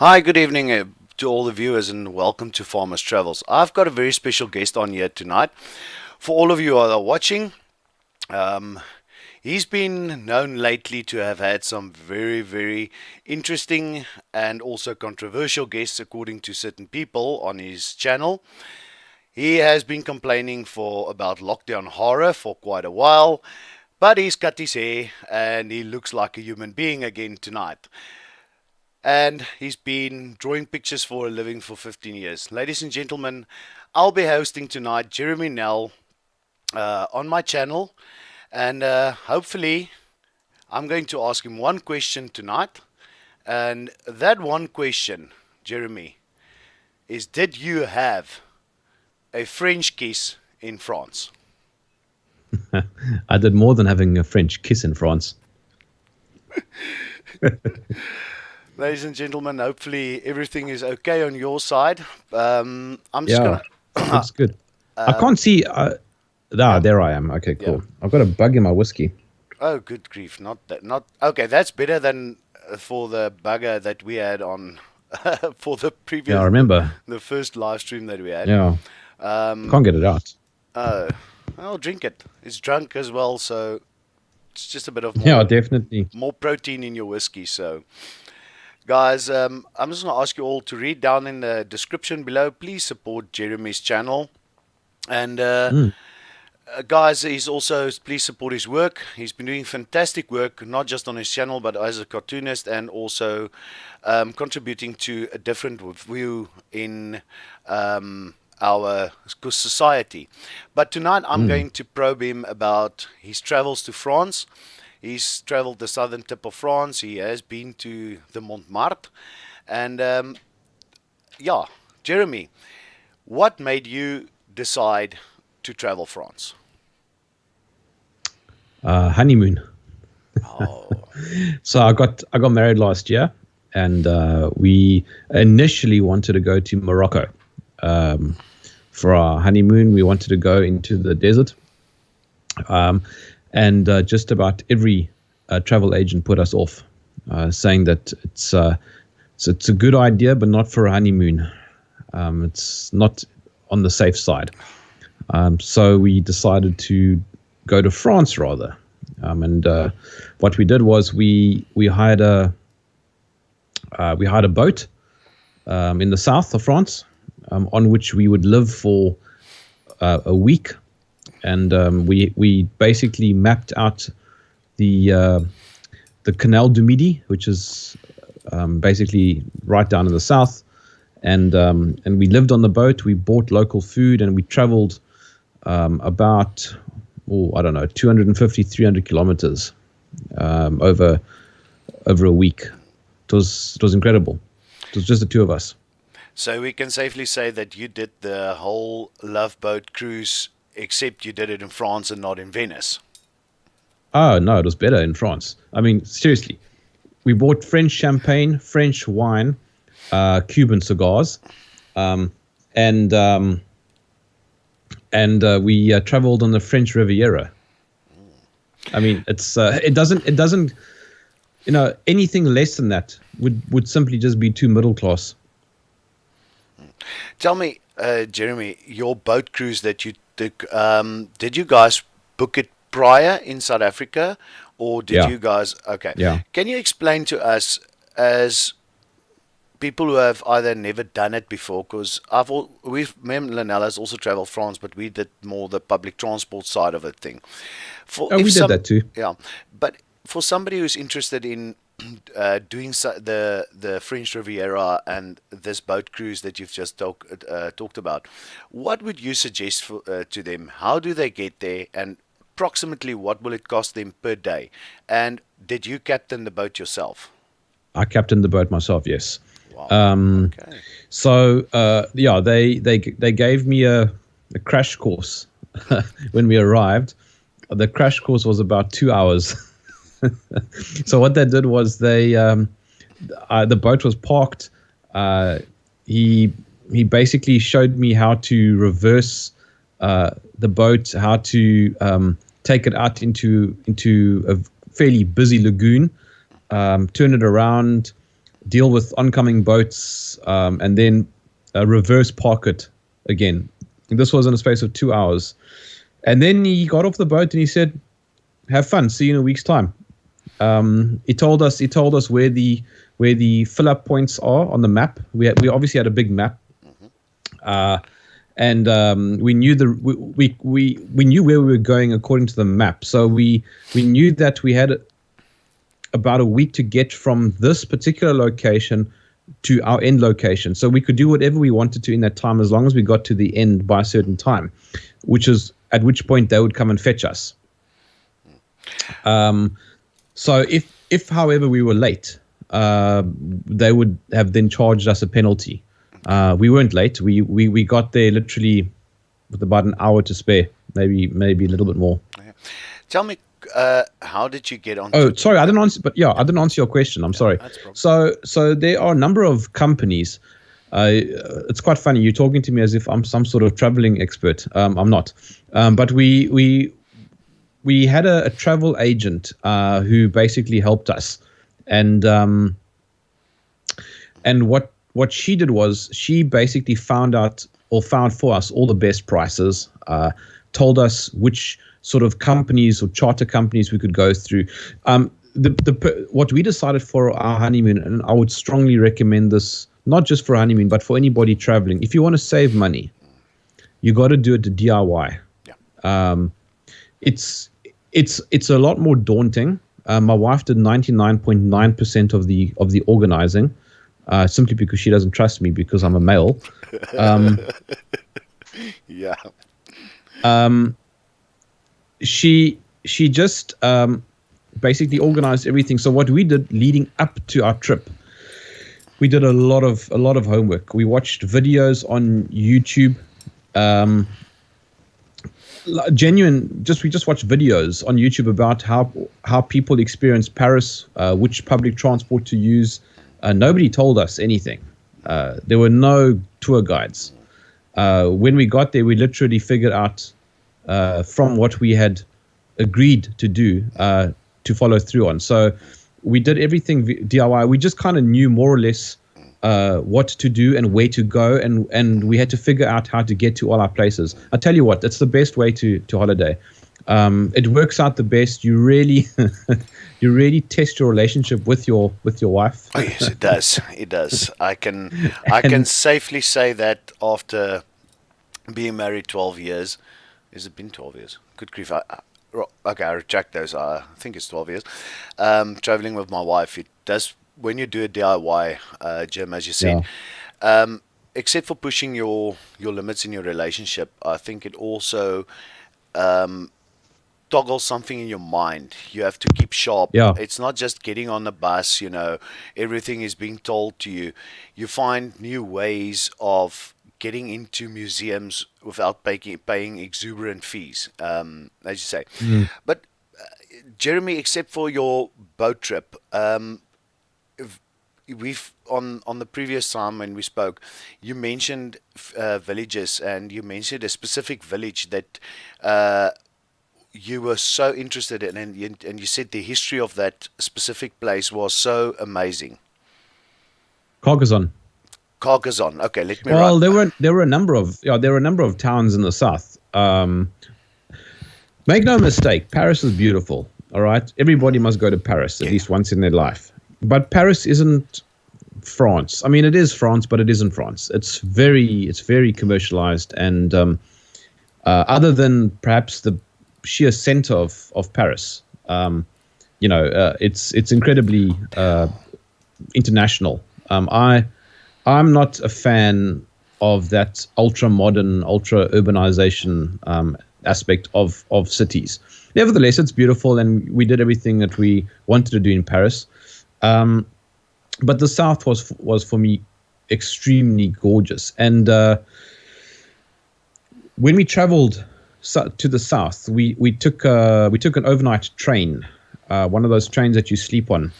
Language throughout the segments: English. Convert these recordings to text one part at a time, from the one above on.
Hi, good evening to all the viewers and welcome to Farmers Travels. I've got a very special guest on here tonight. For all of you who are watching, um, he's been known lately to have had some very interesting and also controversial guests according to certain people on his channel. He has been complaining for about lockdown horror for quite a while, but he's cut his hair and he looks like a human being again tonight. And he's been drawing pictures for a living for 15 years. Ladies and gentlemen, I'll be hosting tonight Jeremy Nell on my channel, and hopefully I'm going to ask him one question tonight, and that one question, Jeremy, is: did you have a French kiss in France? I did more than having a French kiss in France. Ladies and gentlemen, hopefully everything is okay on your side. I'm just Yeah, gonna. looks good. I can't see. Yeah, There I am. Okay, yeah. cool. I've got a bug in my whiskey. Oh, good grief! Not that. Not okay. That's better than for the bugger that we had on for the Yeah, I previous, remember. the first live stream that we had. Yeah, Um, can't get it out. oh, I'll drink it. It's drunk as well, so it's just a bit of Yeah, more definitely. protein in your whiskey. So, guys, I'm just gonna ask you all to read down in the description below. Please support Jeremy's channel. And Mm. guys, he's also, please support his work. He's been doing fantastic work, not just on his channel, but as a cartoonist and also contributing to a different view in our society. But tonight I'm going to probe him about his travels to France. He's traveled the southern tip of France. He has been to the Montmartre. And yeah, Jeremy, what made you decide to travel France? Honeymoon. Oh, So I got married last year, and we initially wanted to go to Morocco for our honeymoon. We wanted to go into the desert, and just about every travel agent put us off, saying that it's a good idea, but not for a honeymoon. It's not on the safe side. So we decided to go to France rather. And what we did was we hired a boat in the south of France, on which we would live for a week, and we basically mapped out the Canal du Midi, which is basically right down in the south, and we lived on the boat. We bought local food, and we traveled about, I don't know, 250, 300 kilometers over a week. It was incredible. It was just the two of us. so we can safely say that you did the whole Love Boat cruise, except you did it in France and not in Venice. Oh, no, it was better in France. I mean, seriously, we bought French champagne, French wine, Cuban cigars, and we traveled on the French Riviera. I mean, it doesn't, anything less than that would simply just be too middle class. Tell me, Jeremy, your boat cruise that you took, did you guys book it prior in South Africa, or did Yeah, you guys? Okay, yeah. can you explain to us as people who have either never done it before, because me and Lynelle has also traveled France, but we did more the public transport side of it thing. For Oh, if we did some, that too. yeah, but for somebody who's interested in doing the French Riviera and this boat cruise that you've just talked about, what would you suggest to them? How do they get there, and approximately what will it cost them per day? And did you captain the boat yourself? I captained the boat myself, yes. Wow. Um, Okay. so yeah, they gave me a crash course when we arrived. The crash course was about 2 hours. So what they did was the boat was parked. He basically showed me how to reverse the boat, how to take it out into a fairly busy lagoon, turn it around, deal with oncoming boats, and then reverse park it again. And this was in a space of 2 hours. And then he got off the boat and he said, "Have fun. See you in a week's time." He told us where the fill up points are on the map. We obviously had a big map, and we knew we knew where we were going according to the map. So we knew that we had about a week to get from this particular location to our end location. So we could do whatever we wanted to in that time, as long as we got to the end by a certain time, which is at which point they would come and fetch us. So if however we were late, they would have then charged us a penalty. We weren't late. We got there literally with about an hour to spare, maybe a little bit more. Okay. Tell me, how did you get on? Oh, sorry, I didn't answer. But yeah, I didn't answer your question. I'm sorry. So there are a number of companies. It's quite funny. You're talking to me as if I'm some sort of traveling expert. I'm not. But we had a travel agent who basically helped us, and what she did was she basically found for us all the best prices, told us which sort of companies or charter companies we could go through. What we decided for our honeymoon, and I would strongly recommend this, not just for honeymoon, but for anybody traveling. If you want to save money, you got to do it the DIY. Yeah. It's a lot more daunting. My wife did 99.9% of the organizing, simply because she doesn't trust me because I'm a male. Yeah. She just basically organized everything. So what we did leading up to our trip, we did a lot of homework. We watched videos on YouTube. We just watched videos on YouTube about how people experience Paris, which public transport to use. Nobody told us anything. There were no tour guides. When we got there, we literally figured out from what we had agreed to do to follow through on. So we did everything DIY. We just kind of knew more or less what to do and where to go, and we had to figure out how to get to all our places. I tell you what, it's the best way to holiday. It works out the best. You really you really test your relationship with your wife. Oh, yes, it does. It does. I can safely say that after being married 12 years, has it been 12 years? Good grief. Okay, I retract those. I think it's 12 years. Traveling with my wife, it does. When you do a DIY, Jerm, as you said, except for pushing your limits in your relationship, I think it also toggles something in your mind. You have to keep sharp. Yeah. It's not just getting on the bus, everything is being told to you. You find new ways of getting into museums without paying exuberant fees, as you say. Mm. But Jeremy, except for your boat trip, we've on the previous time when we spoke, you mentioned villages, and you mentioned a specific village that you were so interested in, and you said the history of that specific place was so amazing. Carcassonne. Okay, let me. Well, there were a number of towns in the south. Make no mistake, Paris is beautiful. All right, everybody must go to Paris at least once in their life. But Paris isn't France. I mean, it is France, but it isn't France. It's very commercialized, and other than perhaps the sheer center of Paris, it's incredibly international. I'm not a fan of that ultra modern, ultra urbanization aspect of cities. Nevertheless, it's beautiful, and we did everything that we wanted to do in Paris. But the south was for me extremely gorgeous. And when we traveled to the south, we took an overnight train, one of those trains that you sleep on.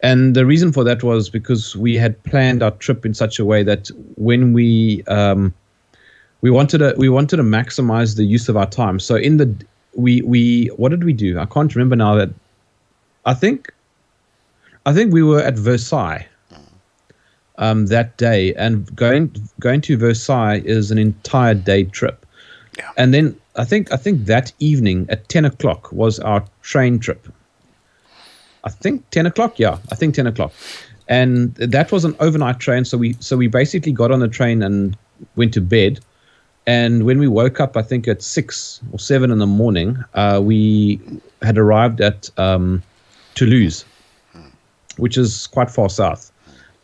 And the reason for that was because we had planned our trip in such a way that when we wanted to maximize the use of our time. So what did we do? I can't remember now. That I think I think we were at Versailles that day, and going to Versailles is an entire day trip. Yeah. And then I think that evening at 10 o'clock was our train trip. I think 10 o'clock. Yeah, I think 10 o'clock, and that was an overnight train. So we basically got on the train and went to bed. And when we woke up, I think at 6 or 7 in the morning, we had arrived at Toulouse, which is quite far south.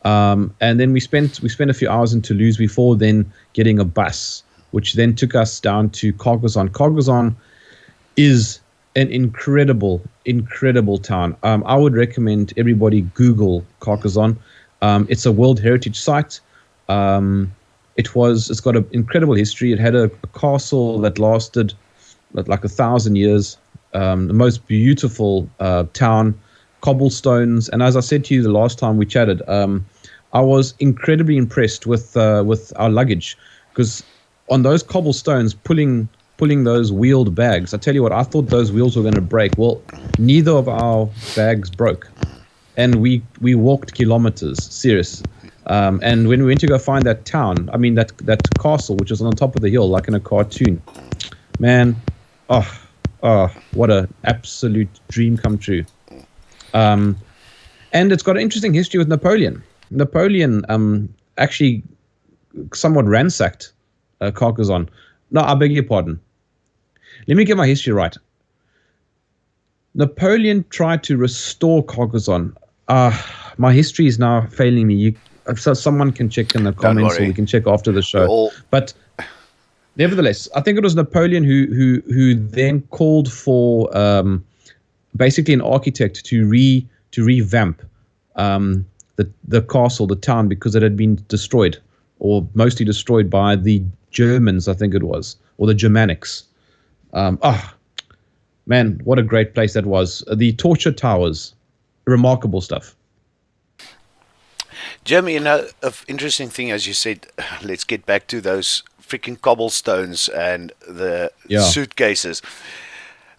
And then we spent a few hours in Toulouse before then getting a bus, which then took us down to Carcassonne. Carcassonne is an incredible town. I would recommend everybody Google Carcassonne. It's a World Heritage Site. It's got an incredible history. It had a castle that lasted like 1,000 years. The most beautiful town, cobblestones. And as I said to you the last time we chatted, I was incredibly impressed with our luggage, because on those cobblestones, pulling those wheeled bags, I tell you what, I thought those wheels were going to break. Well, neither of our bags broke, and we walked kilometers, serious. And when we went to go find that town, I mean that castle, which was on top of the hill, like in a cartoon, man, what a absolute dream come true. And it's got an interesting history with Napoleon. Napoleon actually somewhat ransacked Carcassonne. No, I beg your pardon. Let me get my history right. Napoleon tried to restore Carcassonne. My history is now failing me. So someone can check in the comments, or we can check after the show. But nevertheless, I think it was Napoleon who then called for basically an architect to revamp the castle, the town, because it had been destroyed, or mostly destroyed by the Germans, I think it was, or the Germanics. Man, what a great place that was. The torture towers, remarkable stuff. Jerm, an interesting thing, as you said, let's get back to those freaking cobblestones and the suitcases.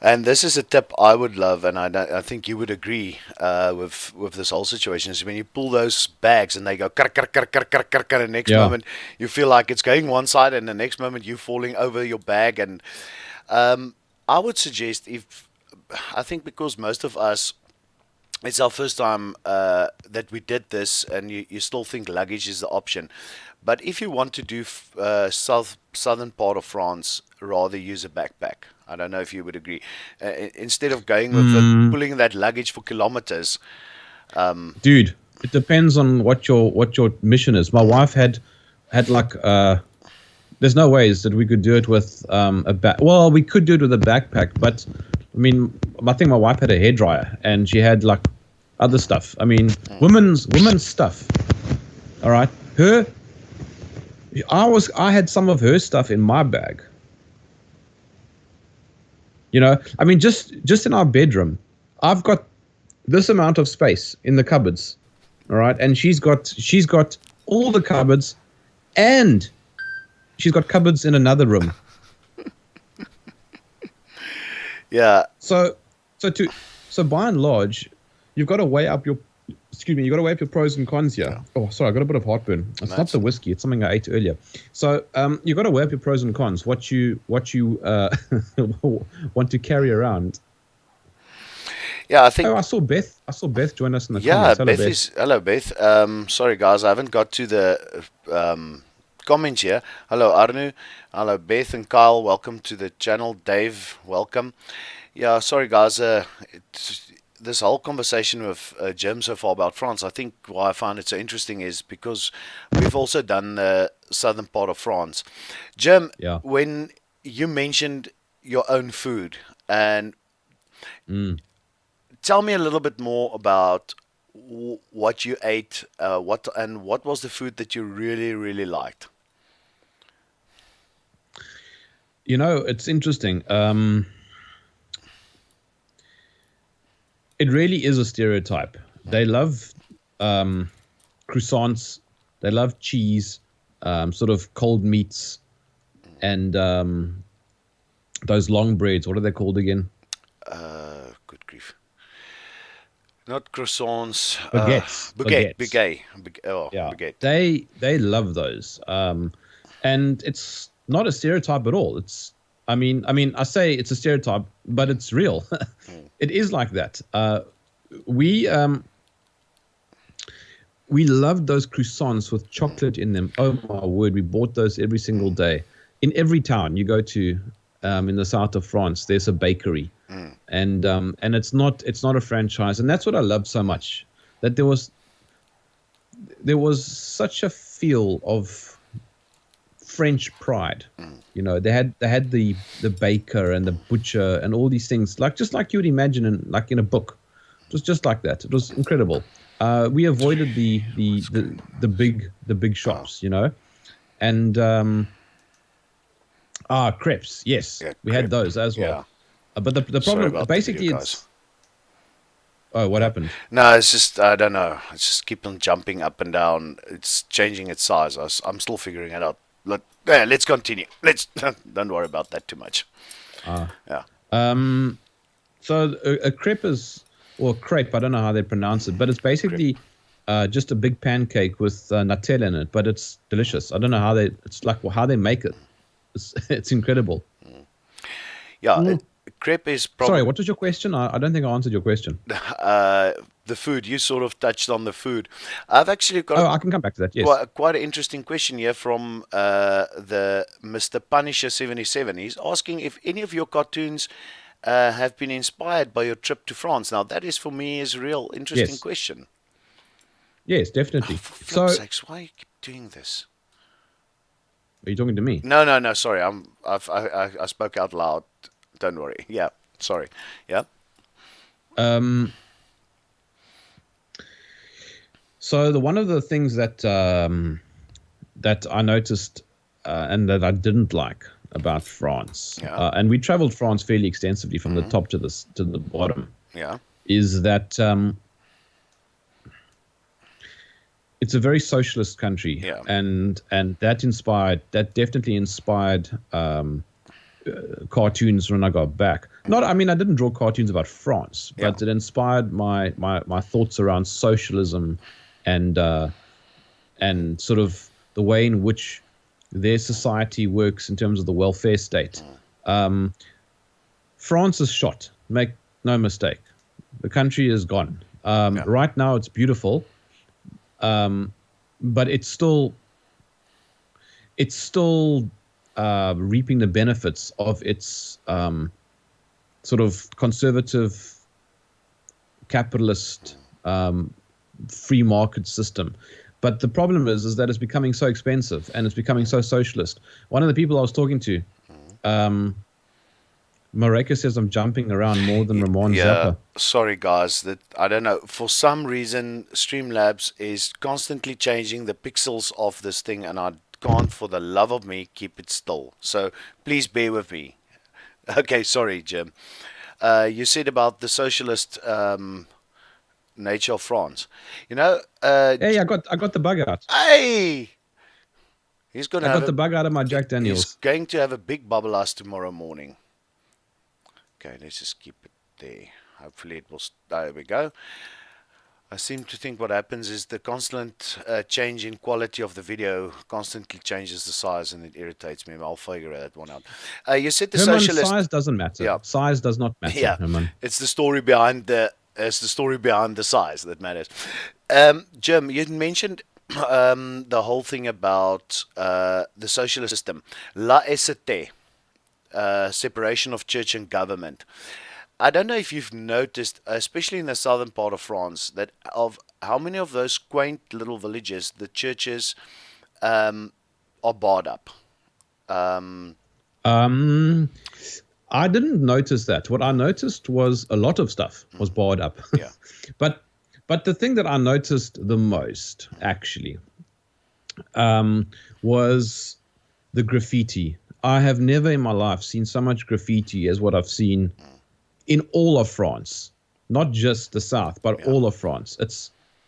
And this is a tip I would love, and I think you would agree with this whole situation, is when you pull those bags and they go kar kar kar kar kar kar, and the next moment you feel like it's going one side, and the next moment you're falling over your bag. And I would suggest, I think because most of us, it's our first time that we did this, and you still think luggage is the option. But if you want to do southern part of France, rather use a backpack. I don't know if you would agree. Instead of going with pulling that luggage for kilometers. Dude, it depends on what your mission is. My wife had like there's no ways that we could do it with a bag. Well, we could do it with a backpack, but I mean, I think my wife had a hairdryer, and she had like other stuff. I mean, women's stuff. All right, I had some of her stuff in my bag. You know, I mean, just in our bedroom, I've got this amount of space in the cupboards. All right, and she's got all the cupboards, and she's got cupboards in another room. Yeah. So by and large, you've got to weigh up your pros and cons here. Oh, sorry, I got a bit of heartburn. It's not the whiskey; it's something I ate earlier. So you've got to weigh up your pros and cons. What you want to carry around. Yeah, I think. Oh, I saw Beth join us in the comments. Hello, Hello, Beth. Sorry, guys, I haven't got to the comments here. Hello, Arnu. Hello, Beth and Kyle. Welcome to the channel. Dave, welcome. Yeah, sorry, guys. This whole conversation with Jerm so far about France, I think why I find it so interesting is because we've also done the southern part of France. Jerm, when you mentioned your own food, and tell me a little bit more about what you ate, what was the food that you really, really liked? You know, it's interesting. It really is a stereotype. They love croissants. They love cheese, sort of cold meats, and those long breads. What are they called again? Good grief. Not croissants. Baguette. Baguettes. Baguette. Oh, Yeah, baguette. they love those, and it's not a stereotype at all. I say it's a stereotype, but it's real. Mm. It is like that. We um, we loved those croissants with chocolate in them. Oh my word, we bought those every single day. In every town you go to, in the south of France, there's a bakery, Mm. and it's not a franchise, and that's what I love so much. That there was such a feel of French pride. Mm. They had the baker and the butcher and all these things, like just like you would imagine in a book. It was just like that. It was incredible. We avoided the big Oh, shops, and crepes. Yes, yeah, we had crepe. those as well. Yeah. But the Sorry problem about the video, basically guys. it's oh, what happened? No, it's just I don't know. It's just keep on jumping up and down. It's changing its size. I'm still figuring it out. Let's continue. Let's don't worry about that too much. Uh, Yeah, um, so a crepe is, or crepe, I don't know how they pronounce it, but it's crepe. basically just a big pancake with Nutella in it, but it's delicious. I don't know it's like how they make it. It's incredible. Yeah, Mm. crepe is Sorry, probably what was your question? I don't think I answered your question. the food. You sort of touched on the food. I've actually got Oh, I can come back to that. Yes. quite an interesting question here from the Mr. Punisher 77. He's asking if any of your cartoons have been inspired by your trip to France. Now, that is for me is a real interesting Yes. question. Yes, Oh, definitely. for So, flip's are sakes, why you keep doing this? you talking to me? No, no, no. Sorry, I spoke out loud. Don't worry. Yeah, sorry. Yeah. Um, so the one of the things that I noticed and that I didn't like about France, Yeah. and we traveled France fairly extensively from the Hmm. top to the bottom, Yeah. is that it's a very socialist country, Yeah. and that definitely inspired cartoons when I got back. Not, I mean, I didn't draw cartoons about France, Yeah. but it inspired my thoughts around socialism and sort of the way in which their society works in terms of the welfare state. Um, France is shot. Make no mistake. The country is gone. Yeah. Right now, it's beautiful, but it's still reaping the benefits of its sort of conservative capitalist free market system. But the problem is that it's becoming so expensive and it's becoming so socialist. One of the people I was talking to, Mareka, says I'm jumping around more than Ramon Yeah, Zappa. sorry guys, that I don't know. For some reason, Streamlabs is constantly changing the pixels of this thing, and I can't, for the love of me, keep it still. So please bear with me. Okay, sorry, Jim. You said about the socialist nature of France. You know, Hey, I got the bug out. hey, he's gonna I have got a the bug out of my Jack he's Daniels. going to have a big bubble us tomorrow morning. Okay, let's just keep it there. Hopefully it will. There we go. I seem to think what happens is the constant change in quality of the video constantly changes the size, and it irritates me. I'll figure that one out. You said the Herman, socialist. size doesn't matter. Yeah, Size does not matter, yeah. Herman. It's the story behind the size that matters. Jim, you mentioned the whole thing about the socialist system, laïcité, separation of church and government. I don't know if you've noticed, especially in the southern part of France, that of how many of those quaint little villages the churches are barred up. Um, Um, I didn't notice that. What I noticed was a lot of stuff was barred up. yeah, but but the thing that I noticed the most actually was the graffiti. I have never in my life seen so much graffiti as what I've seen in all of France, not just the south, but yeah. all of France.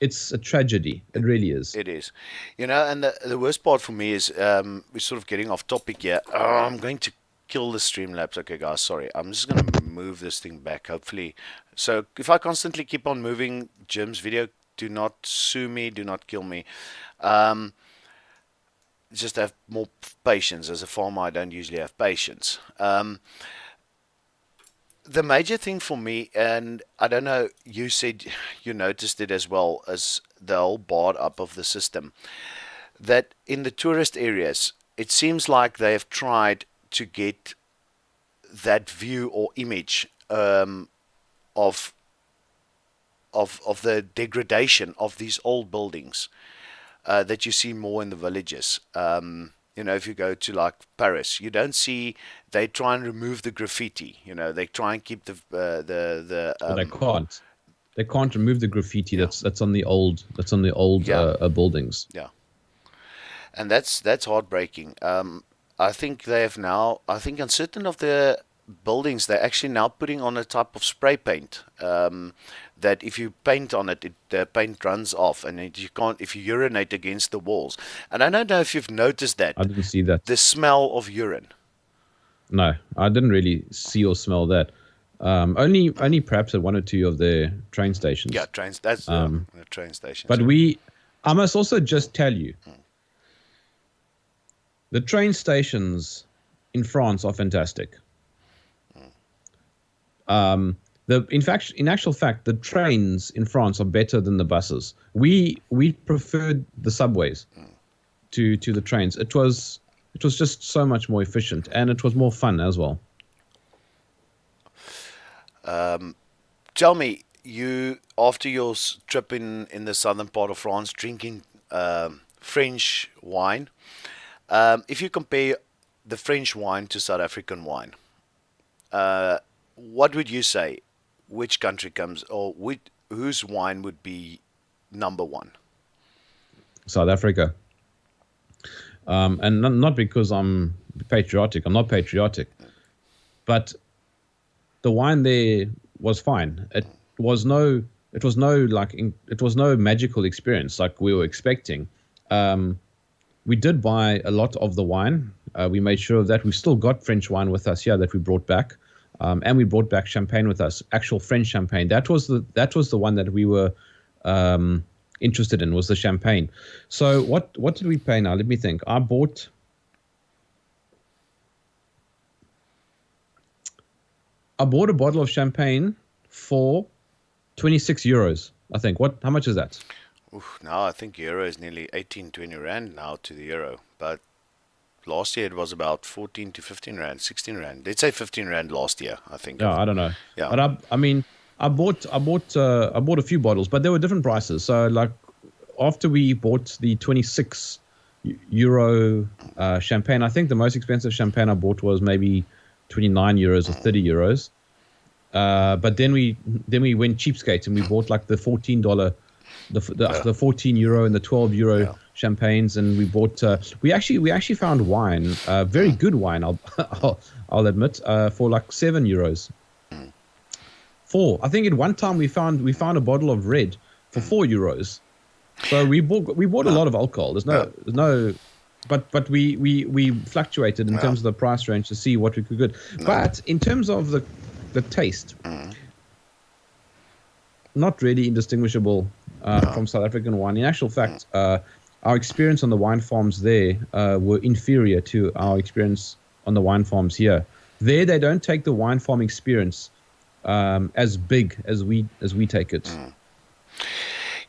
It's a tragedy. It really is. It is, and the worst part for me is we're sort of getting off topic here. Oh, I'm going to kill the Streamlabs. Okay, guys, sorry. I'm just going to move this thing back, hopefully. So if I constantly keep on moving Jim's video, do not sue me, do not kill me. Um, just have more patience. As a farmer, I don't usually have patience. The major thing for me, and I don't know, you said you noticed it as well as the whole bar up of the system, that in the tourist areas, it seems like they have tried to get that view or image of of the degradation of these old buildings that you see more in the villages. You know, if you go to like Paris, you don't see. They try and remove the graffiti. You know, they try and keep the Well, they can't. They can't remove the graffiti yeah, that's on the old yeah, buildings. yeah, and that's heartbreaking. I think they have now. I think on certain of the buildings, they're actually now putting on a type of spray paint. That if you paint on it, the paint runs off, and you can't if you urinate against the walls. And I don't know if you've noticed I that didn't see that. the smell of urine. No, I didn't really see or smell that. Only perhaps at one or two of the train Yeah, stations. trains. That's Um, the train stations. but Yeah. I must also just tell you, the train stations in France are fantastic. In actual fact, the trains in France are better than the buses. We preferred the subways to the trains. It was just so much more efficient, and it was more fun as well. Tell me, you after your trip in the southern part of France, drinking French wine. If you compare the French wine to South African wine, what would you say? Which country comes, or whose wine would be number one? South Africa, and not because I'm patriotic. I'm not patriotic, but the wine there was fine. It was no magical experience like we were expecting. We did buy a lot of the wine. We made sure of that. We still got French wine with us here that we brought back, and we brought back champagne with us, actual French champagne. That was the one that we were interested in, was the champagne. So what did we pay now? Let me think. I bought a bottle of champagne for 26 euros, I think. How much is that? Oof, now I think euro is nearly 18, 20 rand now to the euro. But last year it was about 14 to 15 rand, 16 rand. Let's say 15 rand last year, I think. Yeah, I don't know. Yeah. But I mean, I bought a few bottles, but they were different prices. So like after we bought the 26 euro champagne, I think the most expensive champagne I bought was maybe 29 euros or 30 euros. But then we went cheapskates and we bought like the $14, the 14 euro and the 12 euro Yeah. champagnes, and we bought. We actually found wine, very good wine. I'll admit, for like 7 euros. I think at one time we found a bottle of red for 4 euros. So we bought a lot of alcohol. There's no, but we fluctuated in terms of the price range to see what we could get. But in terms of the taste, not really indistinguishable from South African wine. In actual fact, our experience on the wine farms there were inferior to our experience on the wine farms here. There, they don't take the wine farm experience as big as we take it.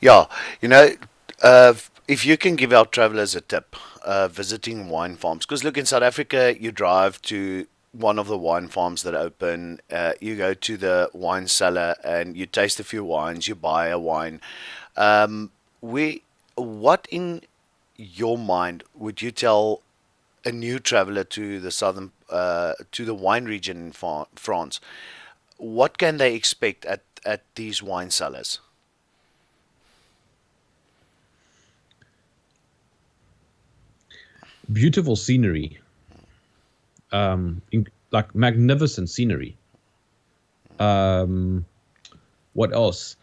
Yeah, you know, if you can give our travelers a tip, visiting wine farms, because look, in South Africa, you drive to one of the wine farms that open, you go to the wine cellar and you taste a few wines, you buy a wine. What in your mind would you tell a new traveler to the to the wine region in France? What can they expect at these wine cellars? Beautiful scenery, like magnificent scenery. What else?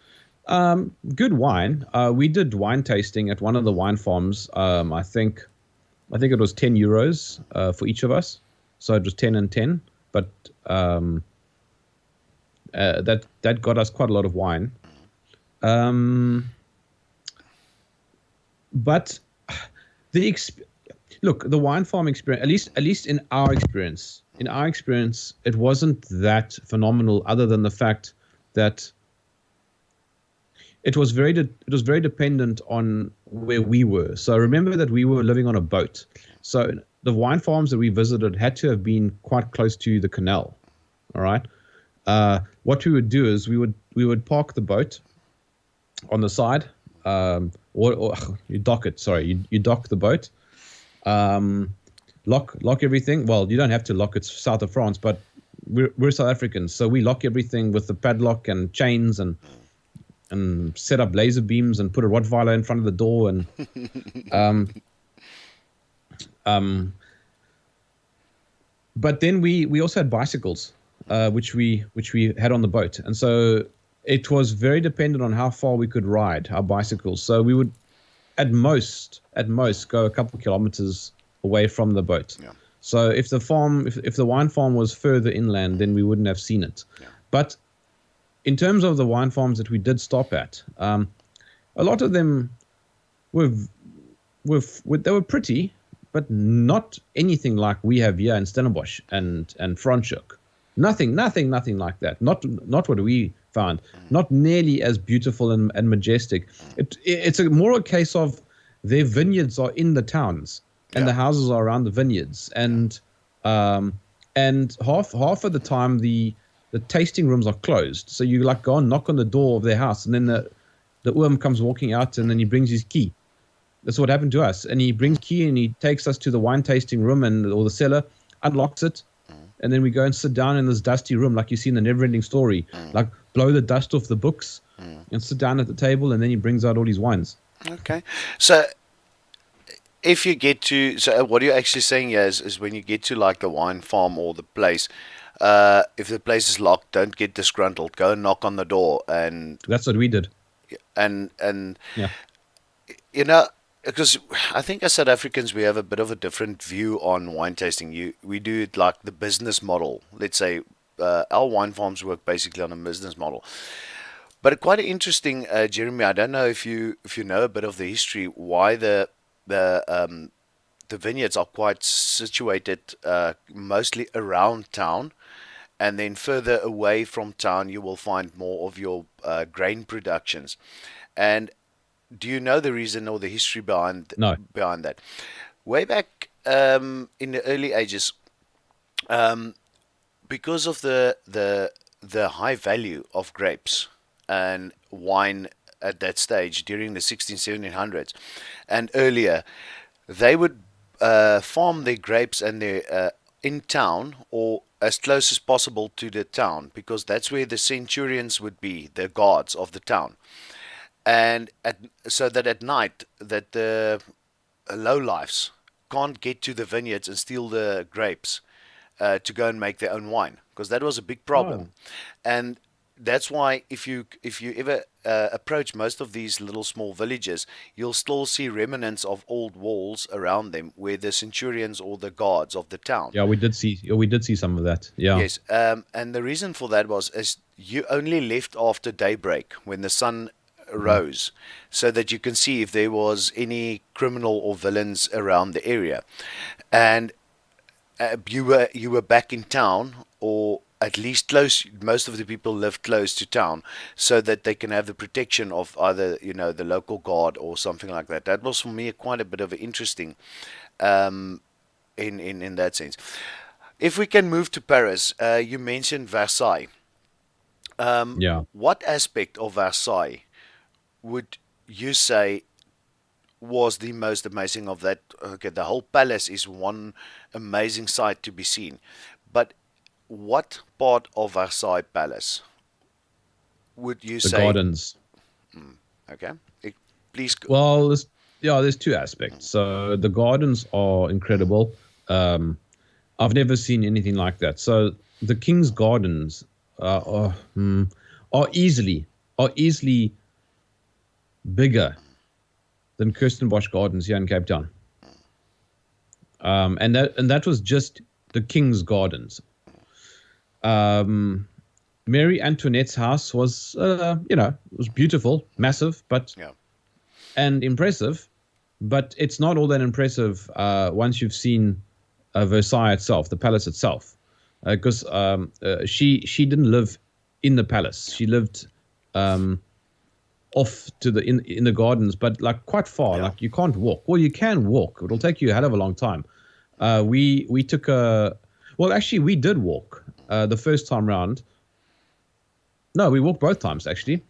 Good wine. We did wine tasting at one of the wine farms. I think it was 10 euros for each of us. So it was 10 and 10. But that got us quite a lot of wine. Um, but look, the wine farm experience, at least in our experience, it wasn't that phenomenal. Other than the fact that it was very dependent on where we were. So remember that we were living on a boat. So the wine farms that we visited had to have been quite close to the canal. All right. What we would do is we would park the boat on the side, or you dock it. Sorry, you dock the boat, lock everything. Well, you don't have to lock it. South of France, but we're South Africans, so we lock everything with the padlock and chains and set up laser beams and put a Rottweiler in front of the door and but then we also had bicycles, which we had on the boat, and so it was very dependent on how far we could ride our bicycles. So we would at most go a couple of kilometers away from the boat. Yeah. So if the wine farm was further inland, then we wouldn't have seen it. Yeah. But in terms of the wine farms that we did stop at, a lot of them they were pretty, but not anything like we have here in Stellenbosch and Franschhoek. Nothing like that. Not what we found. Not nearly as beautiful and majestic. It's more a case of their vineyards are in the towns and the houses are around the vineyards, and half of the time the tasting rooms are closed. So you like go and knock on the door of their house, and then the Oom comes walking out, and then he brings his key. That's what happened to us. And he brings key and he takes us to the wine tasting room or the cellar, unlocks it, and then we go and sit down in this dusty room like you see in the Never-Ending Story, like blow the dust off the books and sit down at the table, and then he brings out all his wines. Okay. So if you get to, so what you're actually saying here is when you get to like the wine farm or the place, if the place is locked, don't get disgruntled. Go and knock on the door, and That's what we did. and Yeah. you know, because I think as South Africans we have a bit of a different view on wine tasting. We do it like the business model. Let's say our wine farms work basically on a business model. But quite interesting, Jeremy. I don't know if you know a bit of the history why the vineyards are quite situated mostly around town, and then further away from town you will find more of your grain productions. And do you know the reason or the history behind No. that? Way back in the early ages, because of the high value of grapes and wine at that stage during the 1700s and earlier, they would farm their grapes and their in town or as close as possible to the town, because that's where the centurions would be, the guards of the town. And so that at night that the lowlifes can't get to the vineyards and steal the grapes to go and make their own wine, because that was a big problem. And that's why if you ever approach most of these little small villages, you'll still see remnants of old walls around them where the centurions or the guards of the town. Yeah, we did see some of that. Yeah. Yes, and the reason for that was as you only left after daybreak when the sun rose, so that you can see if there was any criminal or villains around the area, and you were back in town, or at least close. Most of the people lived close to town, so that they can have the protection of either the local guard or something like that. That was for me quite a bit of interesting, in that sense. If we can move to Paris, you mentioned Versailles. Yeah. What aspect of Versailles would you say was the most amazing of that? Okay, the whole palace is one amazing sight to be seen, but what part of Versailles Palace would you The say? gardens. Okay, please. Well, there's two aspects. So the gardens are incredible. I've never seen anything like that. So the King's Gardens are easily bigger than Kirstenbosch Gardens here in Cape Town. And that was just the King's Gardens. Mary Antoinette's house was, it was beautiful, massive, Yeah. and impressive, but it's not all that impressive once you've seen Versailles itself, the palace itself, because she didn't live in the palace. She lived off to the in the gardens, but like quite far. Yeah. Like you can't walk. Well, you can walk. It'll take you a hell of a long time. We took a well, actually, we did walk the first time round. No, we walked both times actually.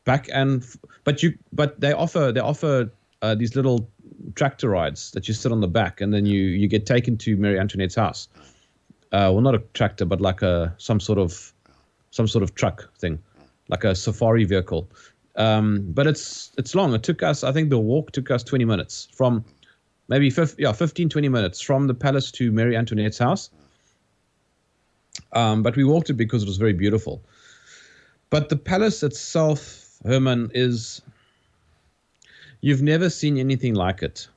Back and but they offer these little tractor rides that you sit on the back, and then you get taken to Marie Antoinette's house. Well, not a tractor, but like some sort of truck thing, like a safari vehicle. But it's long. It took us, I think the walk took us 20 minutes from maybe 15, 20 minutes from the palace to Marie Antoinette's house. But we walked it because it was very beautiful. But the palace itself, Herman, you've never seen anything like it.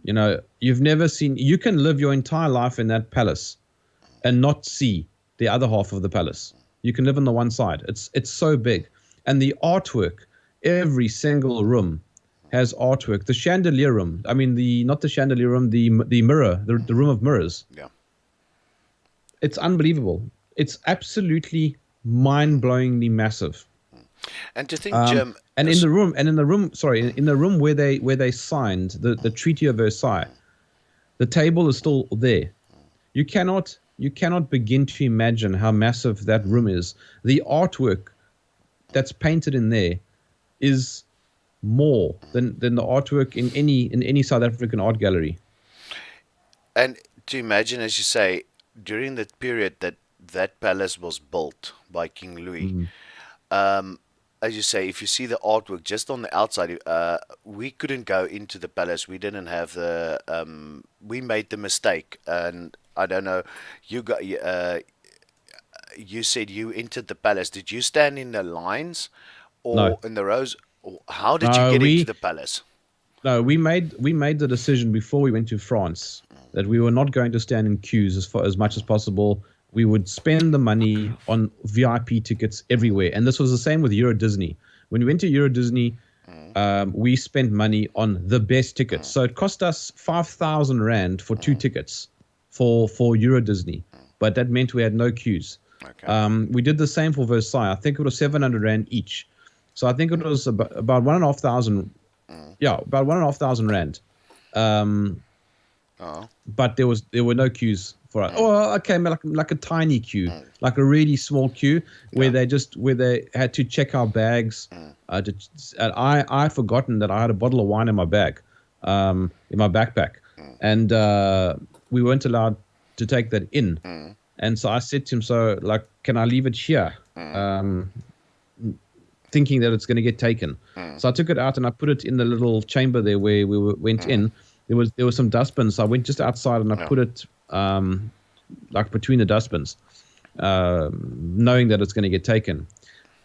You can live your entire life in that palace and not see the other half of the palace. You can live on the one side. It's so big. And the artwork, every single room has artwork. The chandelier room, not the chandelier room, the mirror, the room of mirrors. Yeah. It's unbelievable. It's absolutely mind-blowingly massive. And to think, Jerm, in the room where they signed the Treaty of Versailles, the table is still there. You cannot begin to imagine how massive that room is. The artwork that's painted in there is more than the artwork in any South African art gallery. and to imagine, as you say, during the period that palace was built by King Louis, as you say, if you see the artwork just on the outside, we couldn't go into the palace. We didn't have the. We made the mistake, and I don't know. You said you entered the palace. Did you stand in the lines, or No. in the rows? Or how did you get into the palace? No, we made the decision before we went to France that we were not going to stand in queues as much as possible. We would spend the money on VIP tickets everywhere, and this was the same with Euro Disney. When we went to Euro Disney, we spent money on the best tickets. So it cost us 5,000 rand for 2 tickets for Euro Disney, but that meant we had no queues. Okay. We did the same for Versailles. I think it was 700 rand each. So I think it was about 1,500. Yeah, about 1,500 rand. But there were no queues for us. Oh, okay, like a tiny queue, like a really small queue where they had to check our bags. And I'd forgotten that I had a bottle of wine in my bag, in my backpack, and we weren't allowed to take that in. And so I said to him, "So, like, can I leave it here?" Thinking that it's going to get taken. So I took it out and I put it in the little chamber there where we went in. There were some dustbins. So I went just outside and I put it like between the dustbins, knowing that it's going to get taken.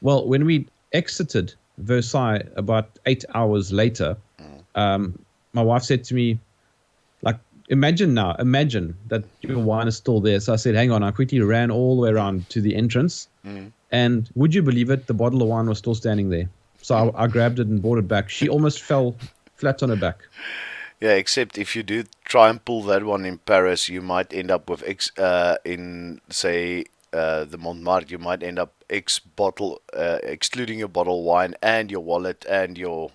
Well, when we exited Versailles about 8 hours later, my wife said to me, like, imagine that your wine is still there. So I said, hang on. I quickly ran all the way around to the entrance. And would you believe it? The bottle of wine was still standing there. So I grabbed it and brought it back. She almost fell flat on her back. Yeah, except if you do try and pull that one in Paris, you might end up with in say the Montmartre. You might end up excluding your bottle of wine and your wallet and your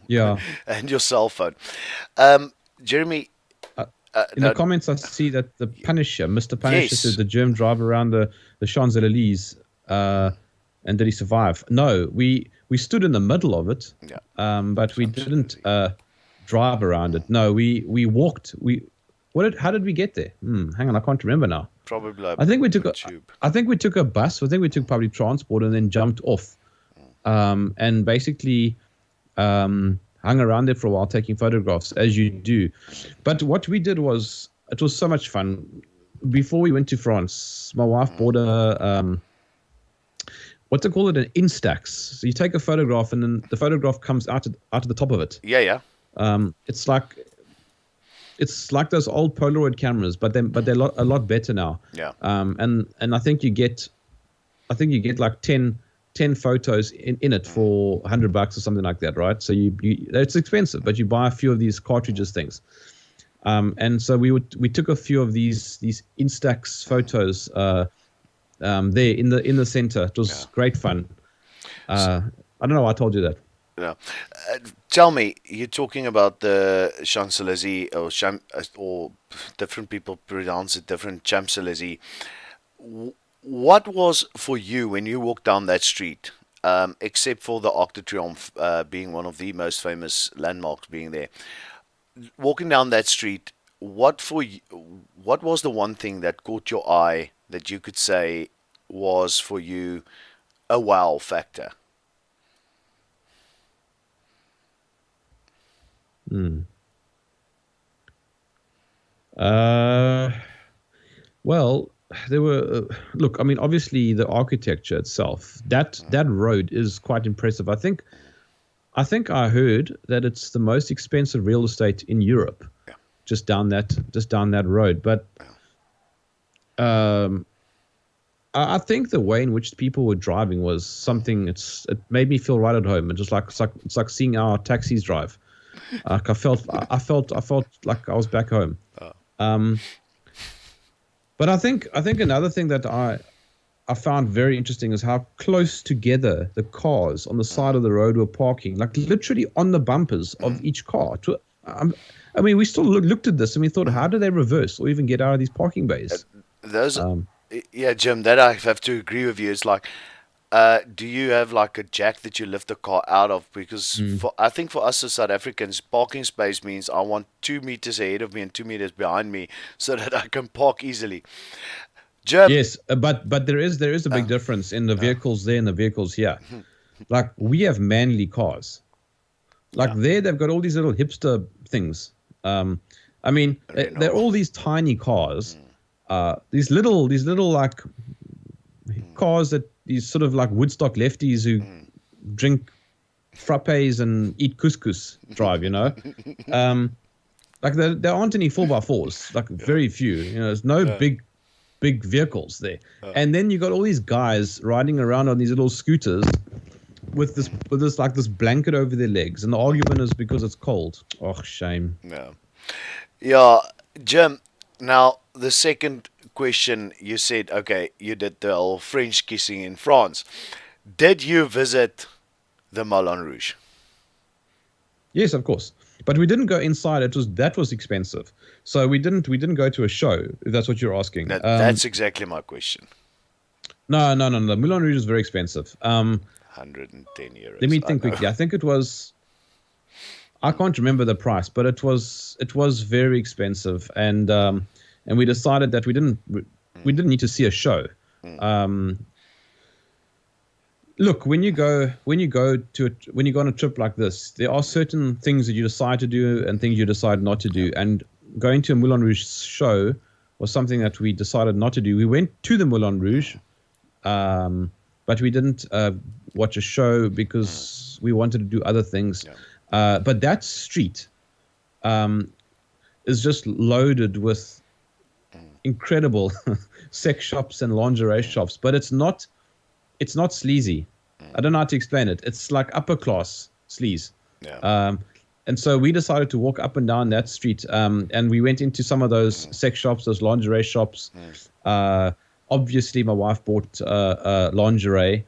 and your cell phone. Jeremy, in the comments, I see that the Punisher, Mr. Punisher, Yes. says the Jerm drive around the Champs-Élysées. And did he survive? No, we stood in the middle of it, but we didn't drive around it. No, we walked. How did we get there? Hang on, I can't remember now. probably I think we took a a tube. I think we took a bus. I think we took public transport and then jumped off, and basically hung around there for a while taking photographs as you do. But what we did was, it was so much fun. Before we went to France, my wife bought a what they call it, an Instax. So you take a photograph and then the photograph comes out of the top of it. Yeah. It's like those old Polaroid cameras, but they're a lot better now. Yeah. And I think you get I think you get like 10 photos in it for $100 or something like that, right? So it's expensive, but you buy a few of these cartridges things. And so we took a few of these Instax photos there in the center. It was Yeah. great fun. I don't know why I told you that. Yeah. Tell me, you're talking about the Champs-Élysées or different people pronounce it different, Champs-Élysées. What was for you when you walked down that street, except for the Arc de Triomphe being one of the most famous landmarks being there? Walking down that street, what was the one thing that caught your eye that you could say was for you a wow factor? Hmm. Uh, well, there were look. I mean, obviously, the architecture itself. That road is quite impressive. I think I heard that it's the most expensive real estate in Europe, Yeah, just down that road. But um, I think the way in which people were driving was something. It made me feel right at home. And just like it's like seeing our taxis drive. Like I felt like I was back home. Um, but I think another thing that I found very interesting is how close together the cars on the side of the road were parking, like literally on the bumpers of each car. I mean, we still looked at this and we thought, how do they reverse or even get out of these parking bays? those. Um, Yeah, Jim, that I have to agree with you. It's like, do you have like a jack that you lift the car out of? Because mm. I think for us as South Africans, parking space means I want 2 meters ahead of me and 2 meters behind me so that I can park easily. Jim, Yes, but there is a big difference in the vehicles there and the vehicles here. Like we have manly cars. Like yeah, there, they've got all these little hipster things. I mean, they're Renault. all these tiny cars. These little like cars that these sort of like Woodstock lefties who drink frappes and eat couscous drive. Like there aren't any 4x4s. Like very few. There's no big vehicles there. And then you got all these guys riding around on these little scooters with this like this blanket over their legs, and the argument is because it's cold. Oh, shame. Yeah. Yeah, Jim. Now, the second question you said, okay, you did the whole French kissing in France. Did you visit the Moulin Rouge? Yes, of course. But we didn't go inside. That was expensive. So we didn't go to a show, if that's what you're asking. That's exactly my question. No. Moulin Rouge is very expensive. 110 Let euros. me I think know. quickly. I think it was. I can't remember the price, but it was very expensive, and we decided that we didn't need to see a show. Um, Look, when you go on a trip like this, there are certain things that you decide to do and things you decide not to do. And going to a Moulin Rouge show was something that we decided not to do. We went to the Moulin Rouge, but we didn't watch a show because we wanted to do other things. Yeah. But that street um, is just loaded with incredible sex shops and lingerie shops, but it's not sleazy. I don't know how to explain it. It's like upper class sleaze. Yeah. Um, and so we decided to walk up and down that street, and we went into some of those sex shops, those lingerie shops. Obviously, my wife bought lingerie.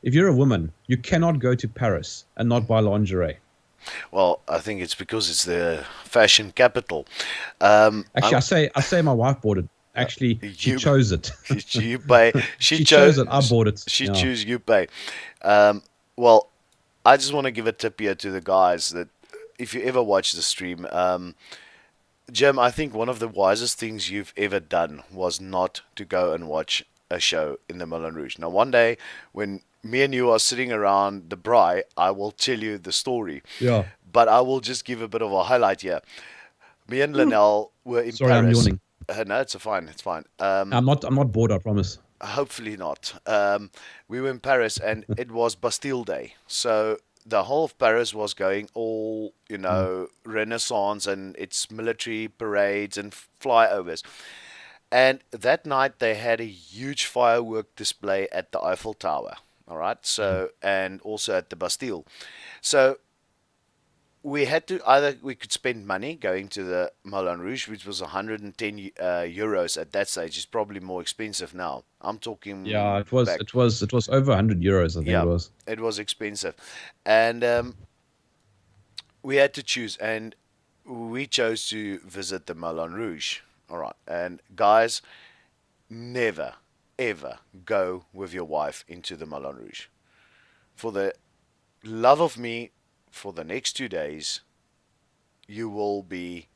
If you're a woman, you cannot go to Paris and not buy lingerie. Well, I think it's because it's the fashion capital. Actually, I say my wife bought it. Actually, she You chose it. you pay. She chose it. I bought it. She Yeah. choose. You pay. Well, I just want to give a tip here to the guys that if you ever watch the stream, Jim, I think one of the wisest things you've ever done was not to go and watch a show in the Moulin Rouge. Now, one day when me and you are sitting around the braai, I will tell you the story, Yeah. but I will just give a bit of a highlight here. Me and Linnell were in Sorry, I'm Paris. yawning. No, it's fine. It's fine. I'm not bored. I promise. Hopefully not. We were in Paris and it was Bastille Day. So the whole of Paris was going all, Mm. Renaissance and its military parades and flyovers. And that night they had a huge firework display at the Eiffel Tower. All right. So, and also at the Bastille. So we had to either we could spend money going to the Moulin Rouge, which was 110 euros at that stage. It's probably more expensive now. I'm Yeah, talking it was back. it was it was over 100 euros, I think Yeah, it was. it was expensive, and we had to choose, and we chose to visit the Moulin Rouge. All right, and guys, never ever go with your wife into the Moulin Rouge. For the love of me, for the next 2 days, you will be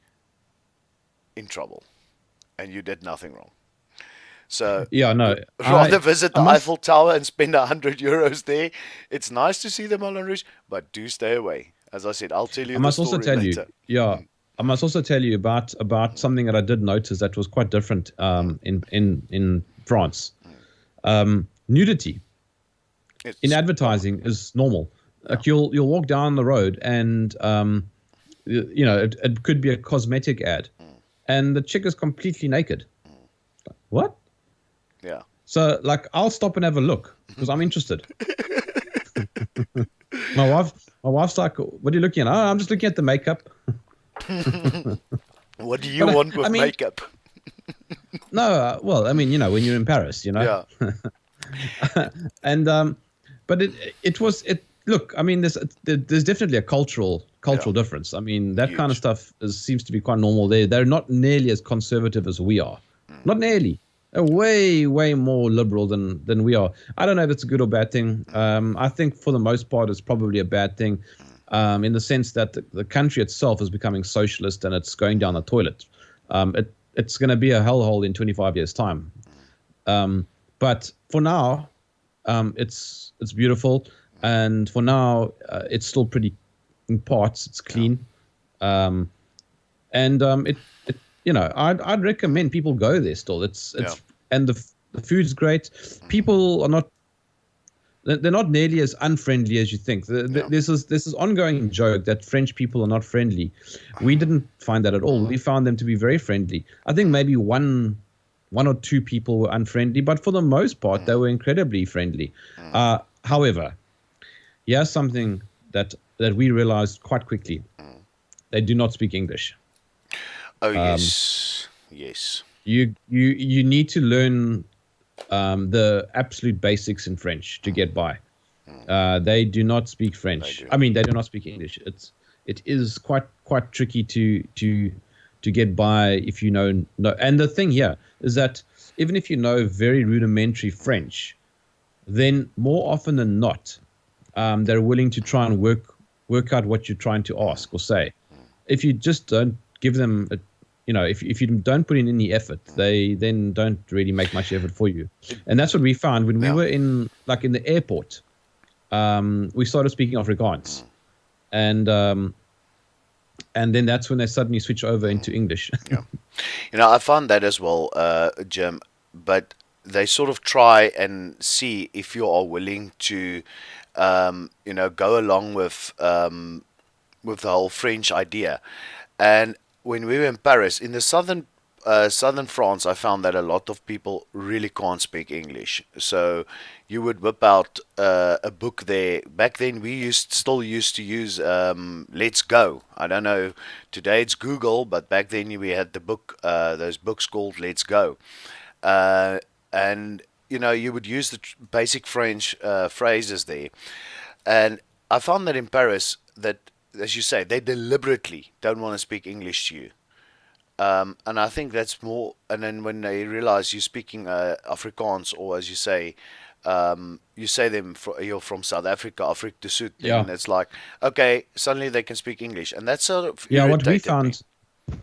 in trouble, and you did nothing wrong. So Yeah, no, rather visit I the must Eiffel Tower and spend 100 euros there. It's nice to see the Moulin Rouge, but do stay away. As I said, I'll tell I you the must also story tell you, later. yeah, Mm, I must also tell you about something that I did notice that was quite different mm, in France. mm. Nudity in It's common. advertising is normal. Yeah. Like you'll walk down the road and it could be a cosmetic ad, Mm, and the chick is completely naked. mm. What? Yeah. So like I'll stop and have a look because I'm interested. My wife's like, "What are you looking at?" "Oh, I'm just looking at the makeup." What do you But want I with mean, makeup? no, well, I mean, when you're in Paris, Yeah. and but it was it. Look, I mean, there's definitely a Yeah. cultural difference. I mean, that kind of Huge. stuff seems to be quite normal there. They're not nearly as conservative as we are. Mm, Not nearly. They're way more liberal than we are. I don't know if it's a good or bad thing. mm, I think for the most part, it's probably a bad thing, mm, in the sense that the country itself is becoming socialist and it's going down the toilet. It's going to be a hellhole in 25 years' time. But for now, it's beautiful, mm. and for now, it's still pretty in parts. It's Yeah. clean, um, and I'd recommend people go there. Still, Yeah. it's and the food's great. Mm, People are not. They're not nearly as unfriendly as you think. yeah. There's this ongoing joke that French people are not friendly. We didn't find that at all. We found them to be very friendly. I think Mm, maybe one or two people were unfriendly, but for the most part, they mm, were incredibly friendly. mm, However, here's something that we realized quite quickly: mm. they do not speak English. Oh Um, yes. Yes. you need to learn the absolute basics in French to Mm, get by. mm. They do not speak They French. do. I mean, they do not speak English. It is quite tricky to get by if you know no. And the thing here is that even if you know very rudimentary French, then more often than not, they're willing to try and work out what you're trying to Mm, ask or say. mm, If you just don't give them if you don't put in any effort, mm. they then don't really make much effort for you. And that's what we found when we Yeah. were in the airport. We started speaking Afrikaans, Mm, and then that's when they suddenly switch over mm. into English. Yeah. I found that as well, Jim. But they sort of try and see if you are willing to, go along with the whole French idea. And when we were in Paris, in the southern France, I found that a lot of people really can't speak English. So you would whip out a book there. Back then, we still used to use Let's Go. I don't know. Today it's Google, but back then we had the book, those books called Let's Go, and you would use the basic French phrases there. And I found that in Paris, that as you say, they deliberately don't want to speak English to you. And I think that's more. And then when they realize you're speaking Afrikaans, or as you say you're from South Africa, Afrika du Sud, Yeah, then it's like, okay, suddenly they can speak English, and that sort of yeah. irritated me.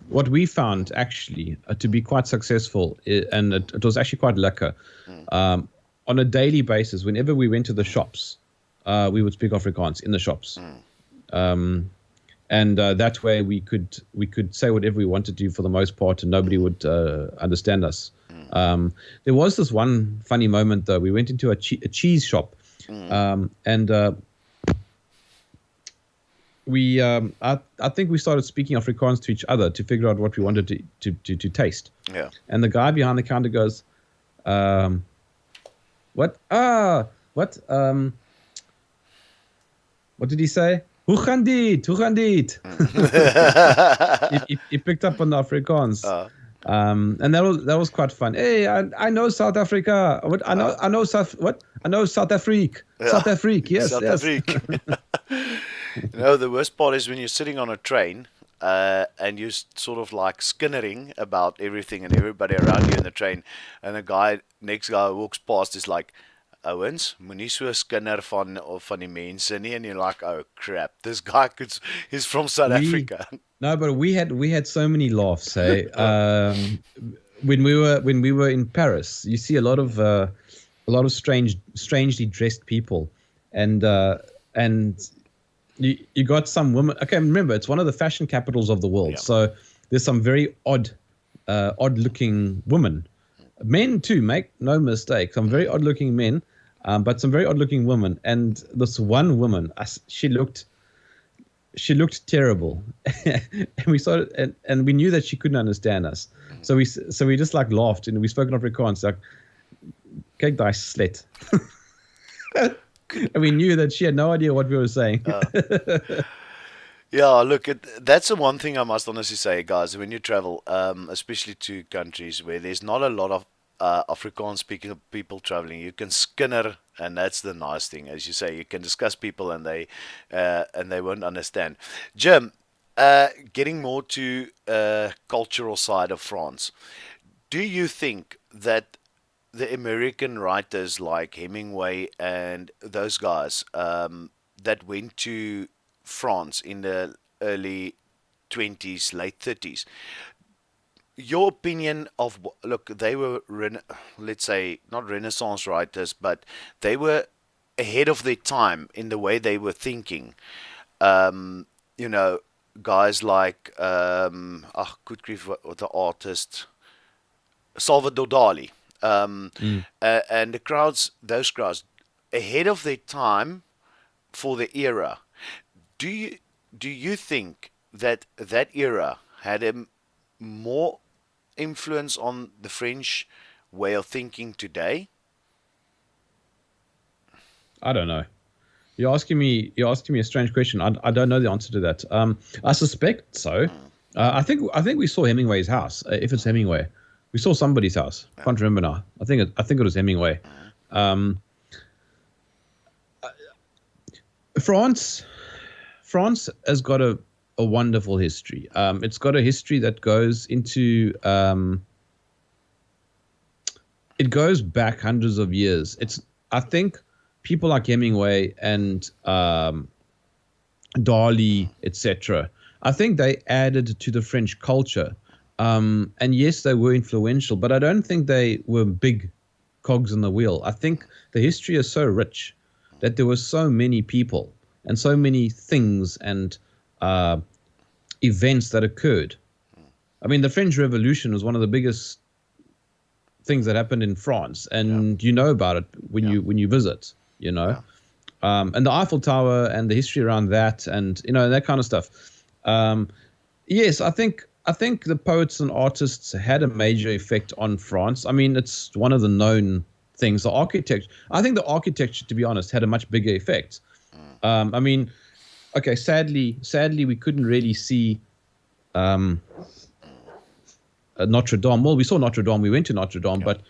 What we found actually to be quite successful, and it was actually quite lekker. Mm, On a daily basis, whenever we went to the shops, we would speak Afrikaans in the shops. mm, And that way we could say whatever we wanted to for the most part, and nobody would understand us. mm, There was this one funny moment though. We went into a cheese shop, mm, and I think we started speaking Afrikaans to each other to figure out what we wanted to taste. Yeah. And the guy behind the counter goes, um, "What? What did he say? Hoe gaan dit? Hoe gaan dit?" He picked up on the Afrikaans. uh, And that was quite fun. Hey, I know South Africa. What I know I know South Afrique. yeah. South Afrique. Yes, South yes. Africa. The worst part is when you're sitting on a train and you're sort of like skinnering about everything and everybody around you in the train, and next guy who walks past is like, Owens, moenie so skinder van die mense nie, and you're like, oh crap, this guy he's from South We Africa. No, but we had so many laughs. Hey, Yeah. when we were in Paris, you see a lot of strangely dressed people, and you got some women. Okay, remember it's one of the fashion capitals of the world, Yeah. so there's some very odd-looking women, men too. Make no mistake, some very odd-looking men, but some very odd-looking women. And this one woman, she looked terrible, and we started, and we knew that she couldn't understand us, so we just like laughed, and we spoke in Afrikaans like, "Kyk daai slet," and we knew that she had no idea what we were saying. Yeah, look, that's the one thing I must honestly say, guys. When you travel, especially to countries where there's not a lot of Afrikaans speaking people traveling, you can skinner, and that's the nice thing. As you say, you can discuss people, and they won't understand. Jim, getting more to cultural side of France, do you think that the American writers like Hemingway and those guys that went to France in the early 20s, late 30s, your opinion of look, they were let's say not Renaissance writers, but they were ahead of their time in the way they were thinking. Um, you know, guys like good grief, what the artist Salvador Dali, Mm. and those crowds, ahead of their time for the era. Do you think that that era had a more influence on the French way of thinking today? I don't know. You're asking me a strange question. I don't know the answer to that. I suspect so. I think we saw Hemingway's house. If it's Hemingway, we saw somebody's house. Can't remember now. I think it was Hemingway. Um, France France has got a wonderful history. It's got a history that goes into it goes back hundreds of years. I think people like Hemingway and Dali, etc. I think they added to the French culture. And yes, they were influential, but I don't think they were big cogs in the wheel. I think the history is so rich that there were so many people and so many things and events that occurred. I mean, the French Revolution was one of the biggest things that happened in France, and you know about it when you visit, you know. And the Eiffel Tower and the history around that, and that kind of stuff. Yes, I think the poets and artists had a major effect on France. I mean, it's one of the known things. The architecture, I think the architecture, to be honest, had a much bigger effect. I mean, okay, sadly, we couldn't really see Notre Dame. Well, we saw Notre Dame. We went to Notre Dame, but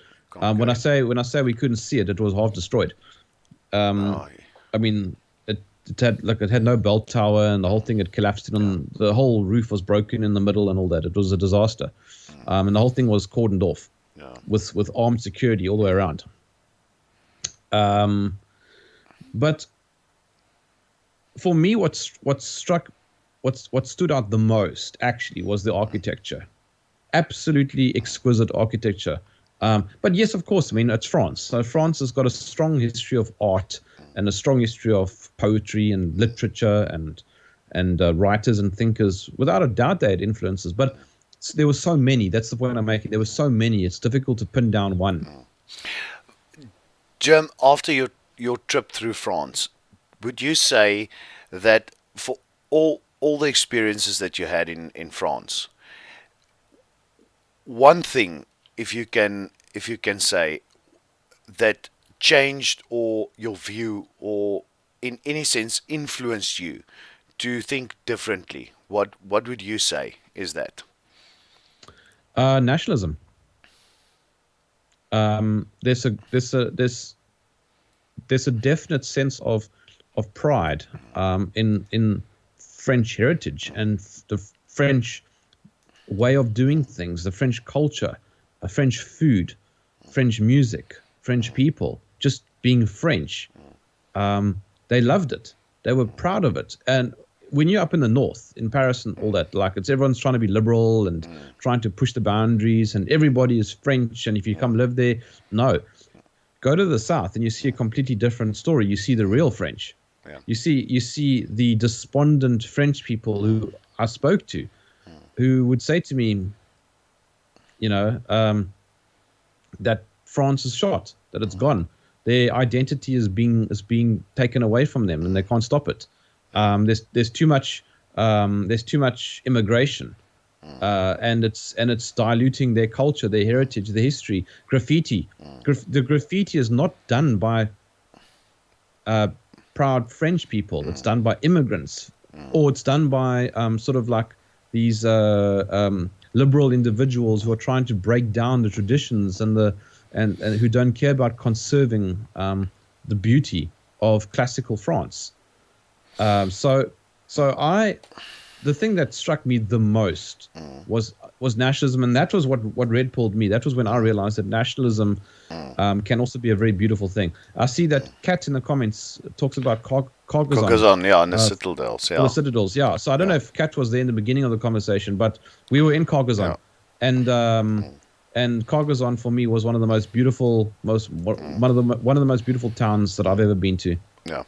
when I say we couldn't see it, it was half destroyed. Oh, I mean, it had no bell tower, and the whole thing had collapsed, and the whole roof was broken in the middle, and all that. It was a disaster, and the whole thing was cordoned off with armed security all the way around. But for me, what stood out the most actually was the architecture. Absolutely exquisite architecture. But yes, of course, I mean, it's France. So France has got a strong history of art and a strong history of poetry and literature and writers and thinkers. Without a doubt, they had influences. But there were so many. That's the point I'm making. There were so many. It's difficult to pin down one. Jim, after your trip through France, would you say that for all the experiences that you had in France, one thing, if you can say, that changed or your view or in any sense influenced you to think differently, what would you say is that? Nationalism. There's a definite sense of pride in French heritage and the French way of doing things, the French culture, French food, French music, French people, just being French. They loved it. They were proud of it. And when you're up in the north, in Paris and all that, like everyone's trying to be liberal and trying to push the boundaries, and everybody is French. And if you come live there, no, go to the south and you see a completely different story. You see the real French. Yeah. You see the despondent French people who I spoke to, who would say to me, you know, that France is shot, that it's gone. Their identity is being taken away from them, and they can't stop it. There's too much immigration, and it's diluting their culture, their heritage, their history. Graffiti, the graffiti is not done by proud French people. It's done by immigrants, or it's done by sort of like these liberal individuals who are trying to break down the traditions and who don't care about conserving the beauty of classical France. Um, so so the thing that struck me the most was nationalism, and that was what red pilled me. That was when I realized that nationalism can also be a very beautiful thing. I see that Kat in the comments talks about Carcassonne, Carcassonne, yeah, and the uh, citadels, or the yeah, citadels. Yeah. So I don't know yeah, if Kat was there in the beginning of the conversation, but we were in yeah, Carcassonne, and Carcassonne for me was one of the most beautiful, one of the most beautiful towns that I've ever been to. yeah.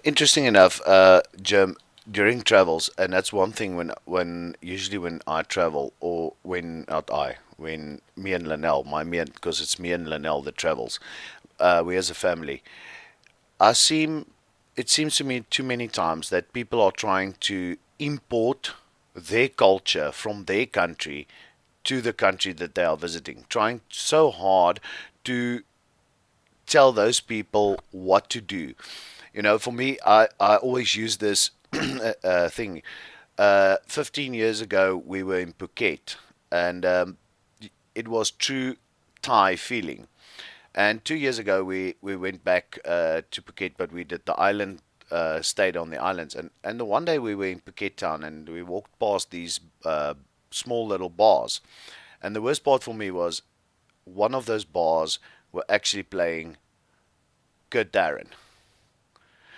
Interesting enough, Jim, during travels, and that's one thing when usually when I travel, or when not I, when me and Linnell, because it's me and Linnell that travels, we as a family, I seem, it seems to me too many times that people are trying to import their culture from their country to the country that they are visiting, trying so hard to tell those people what to do. For me, I always use this thing. 15 years ago, we were in Phuket, and it was true Thai feeling. And 2 years ago, we went back to Phuket, but we did the island, stayed on the islands. And the one day we were in Phuket town, and we walked past these small little bars. And the worst part for me was one of those bars were actually playing Good Darren.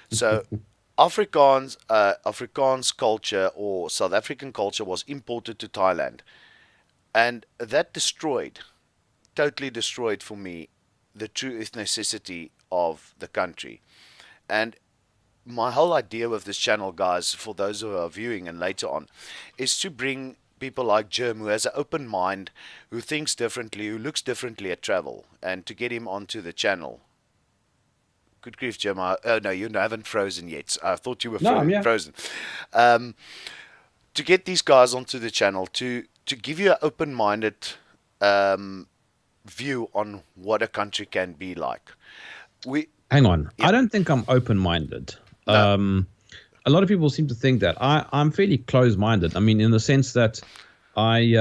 So Afrikaans culture or South African culture was imported to Thailand, and that totally destroyed for me the true ethnicity of the country. And my whole idea with this channel, guys, for those who are viewing and later on, is to bring people like Jerm, who has an open mind, who thinks differently, who looks differently at travel, and to get him onto the channel. Good grief, Jim. Oh, no, you haven't frozen yet. I thought you were No, I'm yeah. frozen. Um, to get these guys onto the channel, to give you an open minded um, view on what a country can be like. We, Hang on. yeah, I don't think I'm open-minded. no, A lot of people seem to think that I'm fairly close-minded. I mean, in the sense that I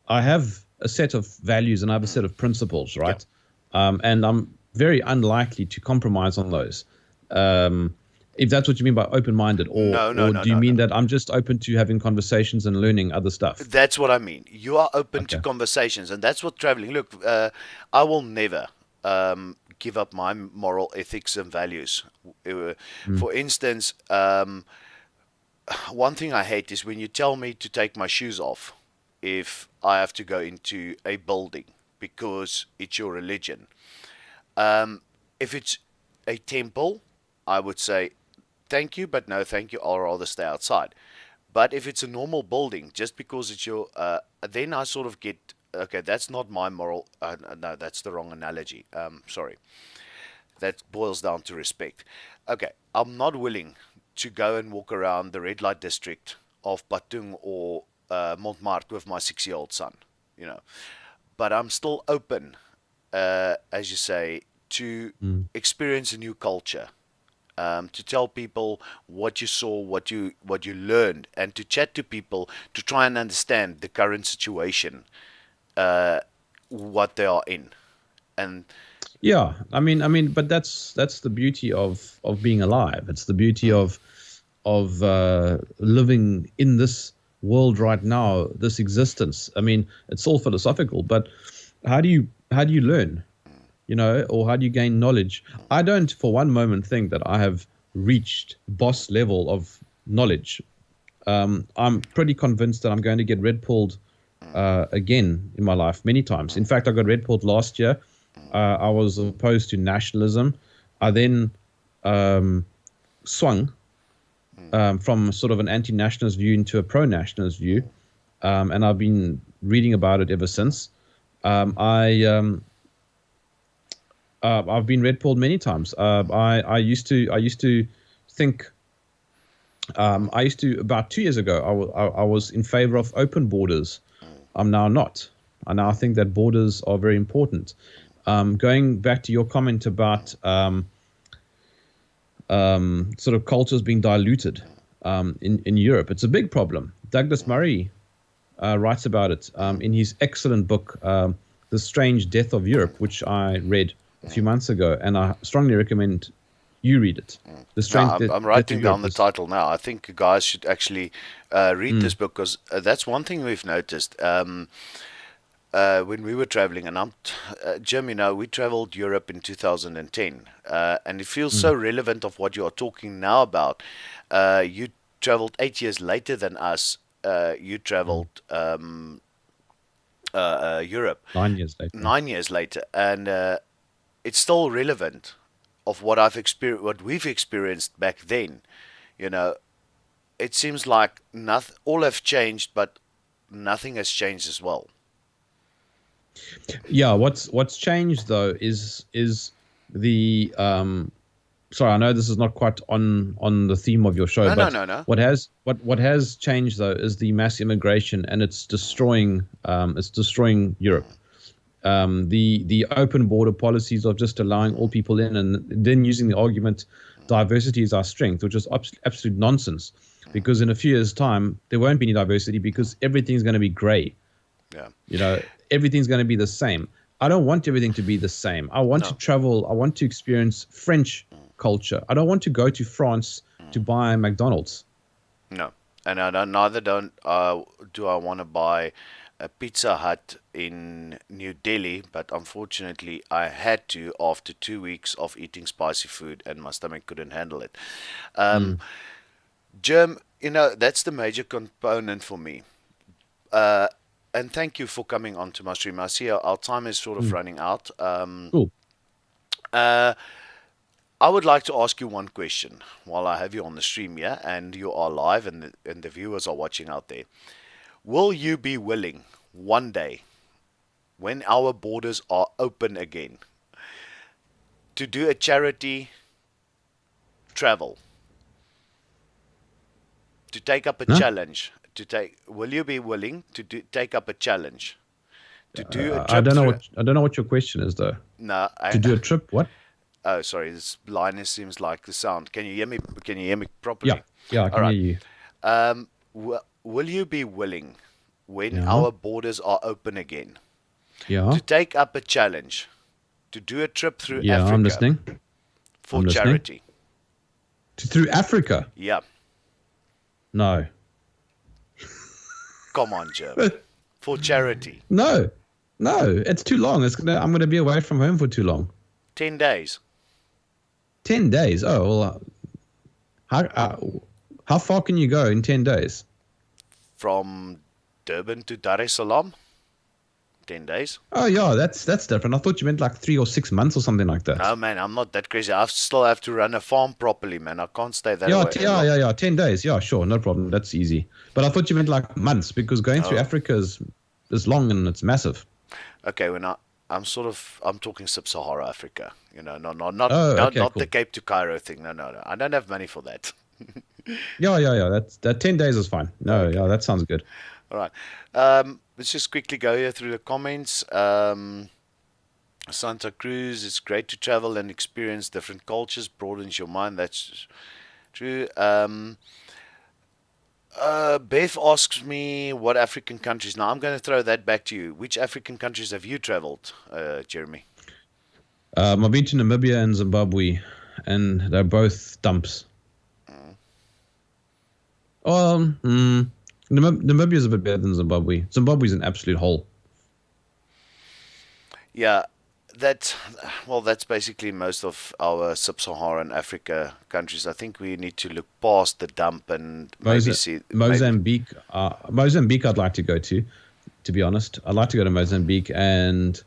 have a set of values and I have a set of principles, yeah. right? And I'm very unlikely to compromise on those. Um, if that's what you mean by open-minded, or No, no, or no, do you no, no. mean that I'm just open to having conversations and learning other stuff? That's what I mean. You are open to Okay. conversations, and that's what traveling. Look, I will never give up my moral ethics and values. Uh, Mm. For instance, one thing I hate is when you tell me to take my shoes off if I have to go into a building because it's your religion. If it's a temple, I would say thank you, but no thank you. I'll rather stay outside. But if it's a normal building, just because it's your, then I sort of get okay. That's not my moral. No, that's the wrong analogy. Sorry. That boils down to respect. Okay, I'm not willing to go and walk around the red light district of Batung or Montmartre with my 6-year-old son, you know. But I'm still open, as you say, to Mm. experience a new culture, to tell people what you saw, what you learned, and to chat to people to try and understand the current situation, uh, what they are in, and Yeah, but that's the beauty of being alive. It's the beauty of living in this world right now, this existence. I mean, it's all philosophical, but how do you learn, or how do you gain knowledge? I don't for one moment think that I have reached boss level of knowledge. I'm pretty convinced that I'm going to get red pilled again in my life many times. In fact, I got red pilled last year. I was opposed to nationalism. I then swung from sort of an anti-nationalist view into a pro-nationalist view, and I've been reading about it ever since. I've been red pilled many times. I used to think. About 2 years ago, I was in favor of open borders. I'm now not. I now think that borders are very important. Going back to your comment about sort of cultures being diluted in Europe, it's a big problem. Douglas Murray writes about it in his excellent book, The Strange Death of Europe, which I read a few months ago, and I strongly recommend you read it. The no, Strange I'm Death of writing down Europe. the title now. I think guys should actually read this book because that's one thing we've noticed. When we were traveling, and Jim, we traveled Europe in 2010, and it feels so relevant of what you are talking now about. You traveled 8 years later than us. You traveled Europe 9 years later. 9 years later, and it's still relevant of what what we've experienced back then. You know, it seems like nothing, all have changed, but nothing has changed as well. Yeah, what's changed though is the sorry, I know this is not quite on the theme of your show, No, no, but no, no. what has changed though is the mass immigration, and it's destroying Europe. The open border policies of just allowing all people in, and then using the argument diversity is our strength, which is absolute nonsense, because in a few years' time there won't be any diversity because everything's going to be gray. Yeah. Everything's going to be the same. I don't want everything to be the same. I want to No. travel. I want to experience French culture. I don't want to go to France to buy McDonald's. No, and I don't, neither don't do I want to buy a Pizza Hut in New Delhi, but unfortunately I had to after 2 weeks of eating spicy food, and my stomach couldn't handle it. Um, Mm, Germ, that's the major component for me. Uh, and thank you for coming on to my stream. I see our time is sort of mm, running out. cool. Uh, I would like to ask you one question while I have you on the stream here, and you are live, and the viewers are watching out there. Will you be willing one day, when our borders are open again, to do a charity travel, to take up a No, challenge? Will you be willing to take up a challenge to do a I trip don't know through? what your question is though. No, To do a trip? What? oh, sorry, this line seems like the sound. Can you hear me? Can you hear me Yeah, properly? yeah, I All can hear right. you. Will you be willing, when Yeah, our borders are open again, yeah, to take up a challenge to do a trip through yeah. I'm Africa listening. for I'm listening. charity? Through Africa? Yeah, No, come on, Jerm. For charity. no, no. It's too long. I'm gonna be away from home for too long. 10 days 10 days. Oh well. How far can you go in 10 days? from Durban to Dar es Salaam. 10 days. Oh yeah, that's different. I thought you meant like 3 or 6 months or something like that. No, man, I'm not that crazy. I still have to run a farm properly, man. I can't stay that Yeah, away yeah, long. yeah, yeah. 10 days. Yeah, sure, no problem. That's easy. But I thought you meant like months because going through Oh, Africa is long and it's massive. okay. I'm talking sub-Sahara Africa. Not Oh, okay, not the cool. Cape to Cairo thing. No, no, no. I don't have money for that. Yeah. That 10 days is fine. No, Okay. yeah, that sounds good. All right. Let's just quickly go here through the comments. Santa Cruz, it's great to travel and experience different cultures, broadens your mind. That's true. Beth asks me what African countries. Now I'm going to throw that back to you. Which African countries have you traveled, Jeremy? I've been to Namibia and Zimbabwe, and they're both dumps. Mm. Namibia is a bit better than Zimbabwe. Zimbabwe's an absolute hole. Yeah, that well, that's basically most of our sub-Saharan Africa countries. I think we need to look past the dump and maybe Moza- see maybe. Mozambique, I'd like to go to be honest. I'd like to go to Mozambique, and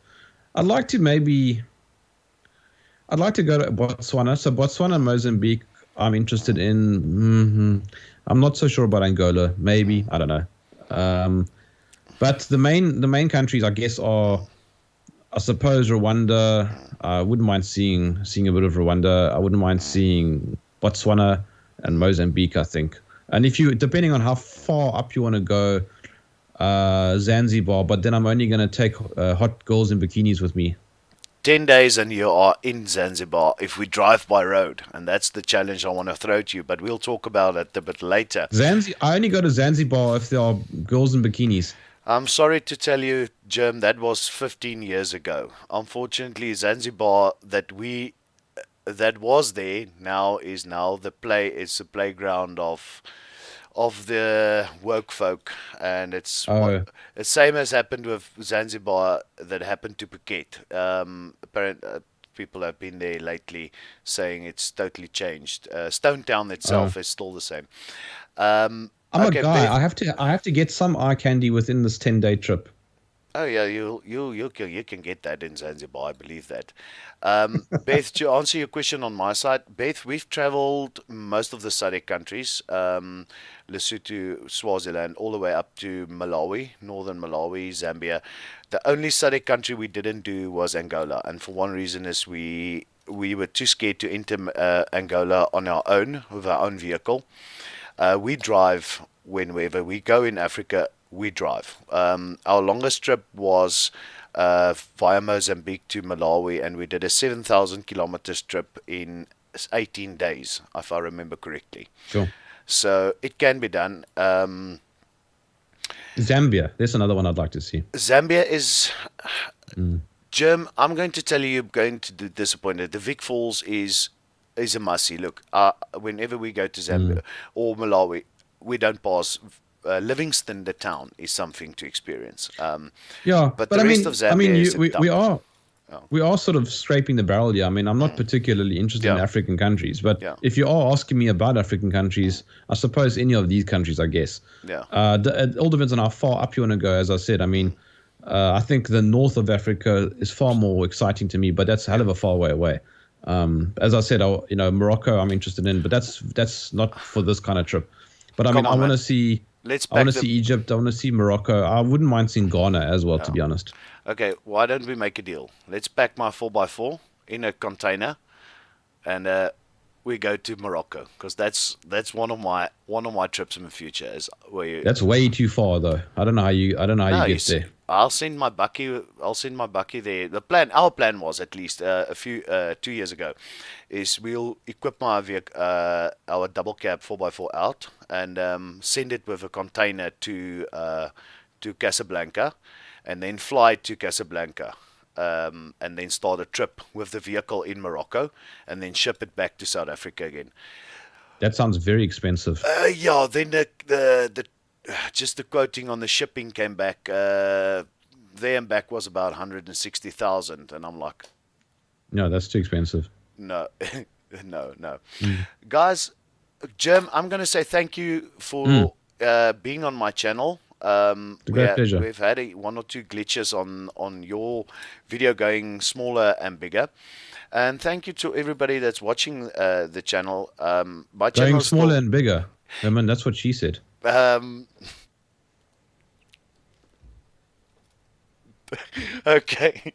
I'd like to maybe, I'd like to go to Botswana. So Botswana and Mozambique, I'm interested in. I'm not so sure about Angola. Maybe, I don't know. Um, but the main countries, I guess, are, I suppose, Rwanda. I wouldn't mind seeing a bit of Rwanda. I wouldn't mind seeing Botswana and Mozambique, I think. And if you, depending on how far up you want to go, Zanzibar. But then I'm only going to take hot girls in bikinis with me. 10 days and you are in Zanzibar if we drive by road. And that's the challenge I want to throw to you, but we'll talk about it a bit later. I only go to Zanzibar if there are girls in bikinis. I'm sorry to tell you, Jerm, that was 15 years ago. Unfortunately, Zanzibar that was there now is now the play. It's the playground of the woke folk, and it's what Oh, the same as happened with Zanzibar that happened to Phuket. People have been there lately saying it's totally changed. Stone Town oh. itself is still the same. Um, I'm a okay, guy. Beth. I have to get some eye candy within this 10-day trip. Oh yeah, you can get that in Zanzibar. I believe that. Beth, to answer your question on my side, Beth, we've traveled most of the SADC countries, Lesotho, Swaziland, all the way up to Malawi, northern Malawi, Zambia. The only SADC country we didn't do was Angola, and for one reason is we were too scared to enter Angola on our own with our own vehicle. We drive whenever we go in Africa. We drive. Our longest trip was via Mozambique to Malawi, and we did a 7,000 kilometers trip in 18 days, if I remember correctly. Sure. So it can be done. Zambia. There's another one I'd like to see. Zambia is Mm. Jim. I'm going to tell you, you're going to be disappointed. The Vic Falls is a must see. Look, whenever we go to Mm. Zambia or Malawi, we don't pass. Livingston, the town, is something to experience. Yeah, But but the I rest of mean, Zambia is a we dump. are Oh, we are sort of scraping the barrel here. I mean, I'm not particularly interested in yeah, African countries, but yeah, if you are asking me about African countries, I suppose any of these countries, I guess. yeah. It all depends on how far up you want to go. As I said, I mean, I think the north of Africa is far more exciting to me, but that's a hell of a far way away. As I said, Morocco, I'm interested in, but that's not for this kind of trip. But I mean, Come on, man. Let's I want pack to the. see Egypt. I want to see Morocco. I wouldn't mind seeing Ghana as well, to Yeah. be honest. Okay, why don't we make a deal? Let's pack my 4x4 in a container, and we go to Morocco because that's one of my trips in the future. Is where you. That's way too far, though. I don't know how you No, get there. I'll send my bucky there. Our plan was at least 2 years ago, is we'll equip our double cab 4x4 out and send it with a container to Casablanca, and then fly to Casablanca. And then start a trip with the vehicle in Morocco, and then ship it back to South Africa again. That sounds very expensive. Yeah, then the just the quoting on the shipping came back. There and back was about 160,000, and I'm like, No, that's too expensive. no, no, no, Mm. guys. Jim, I'm gonna say thank you Mm. for being on my channel. It's a great pleasure. We've had one or two glitches on your video going smaller and bigger, and thank you to everybody that's watching the channel. My channel Going is smaller still. and bigger. I mean, that's what she said. Um, okay.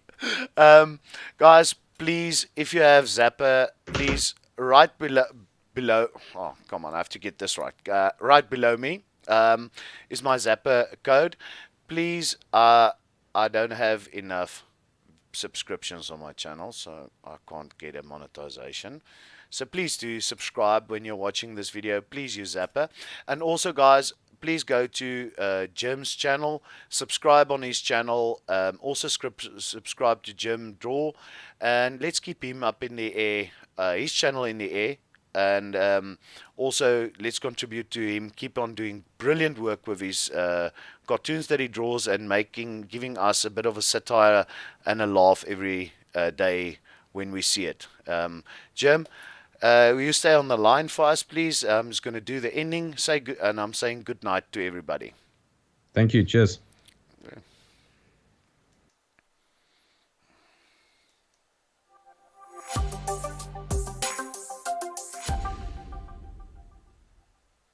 Um, guys, please, if you have Zapper, please write below. below. Oh, come on, I have to get this right. Right below me is my Zapper code. Please, I don't have enough subscriptions on my channel, so I can't get a monetization. So please do subscribe when you're watching this video. Please use Zapper. And also, guys, please go to Jerm's channel, subscribe on his channel. Also, subscribe to Jerm Draw, and let's keep him up in the air, his channel in the air. And also, let's contribute to him. Keep on doing brilliant work with his cartoons that he draws and giving us a bit of a satire and a laugh every day when we see it. Jim, will you stay on the line for us, please? I'm just going to do the ending. And I'm saying good night to everybody. Thank you. Cheers.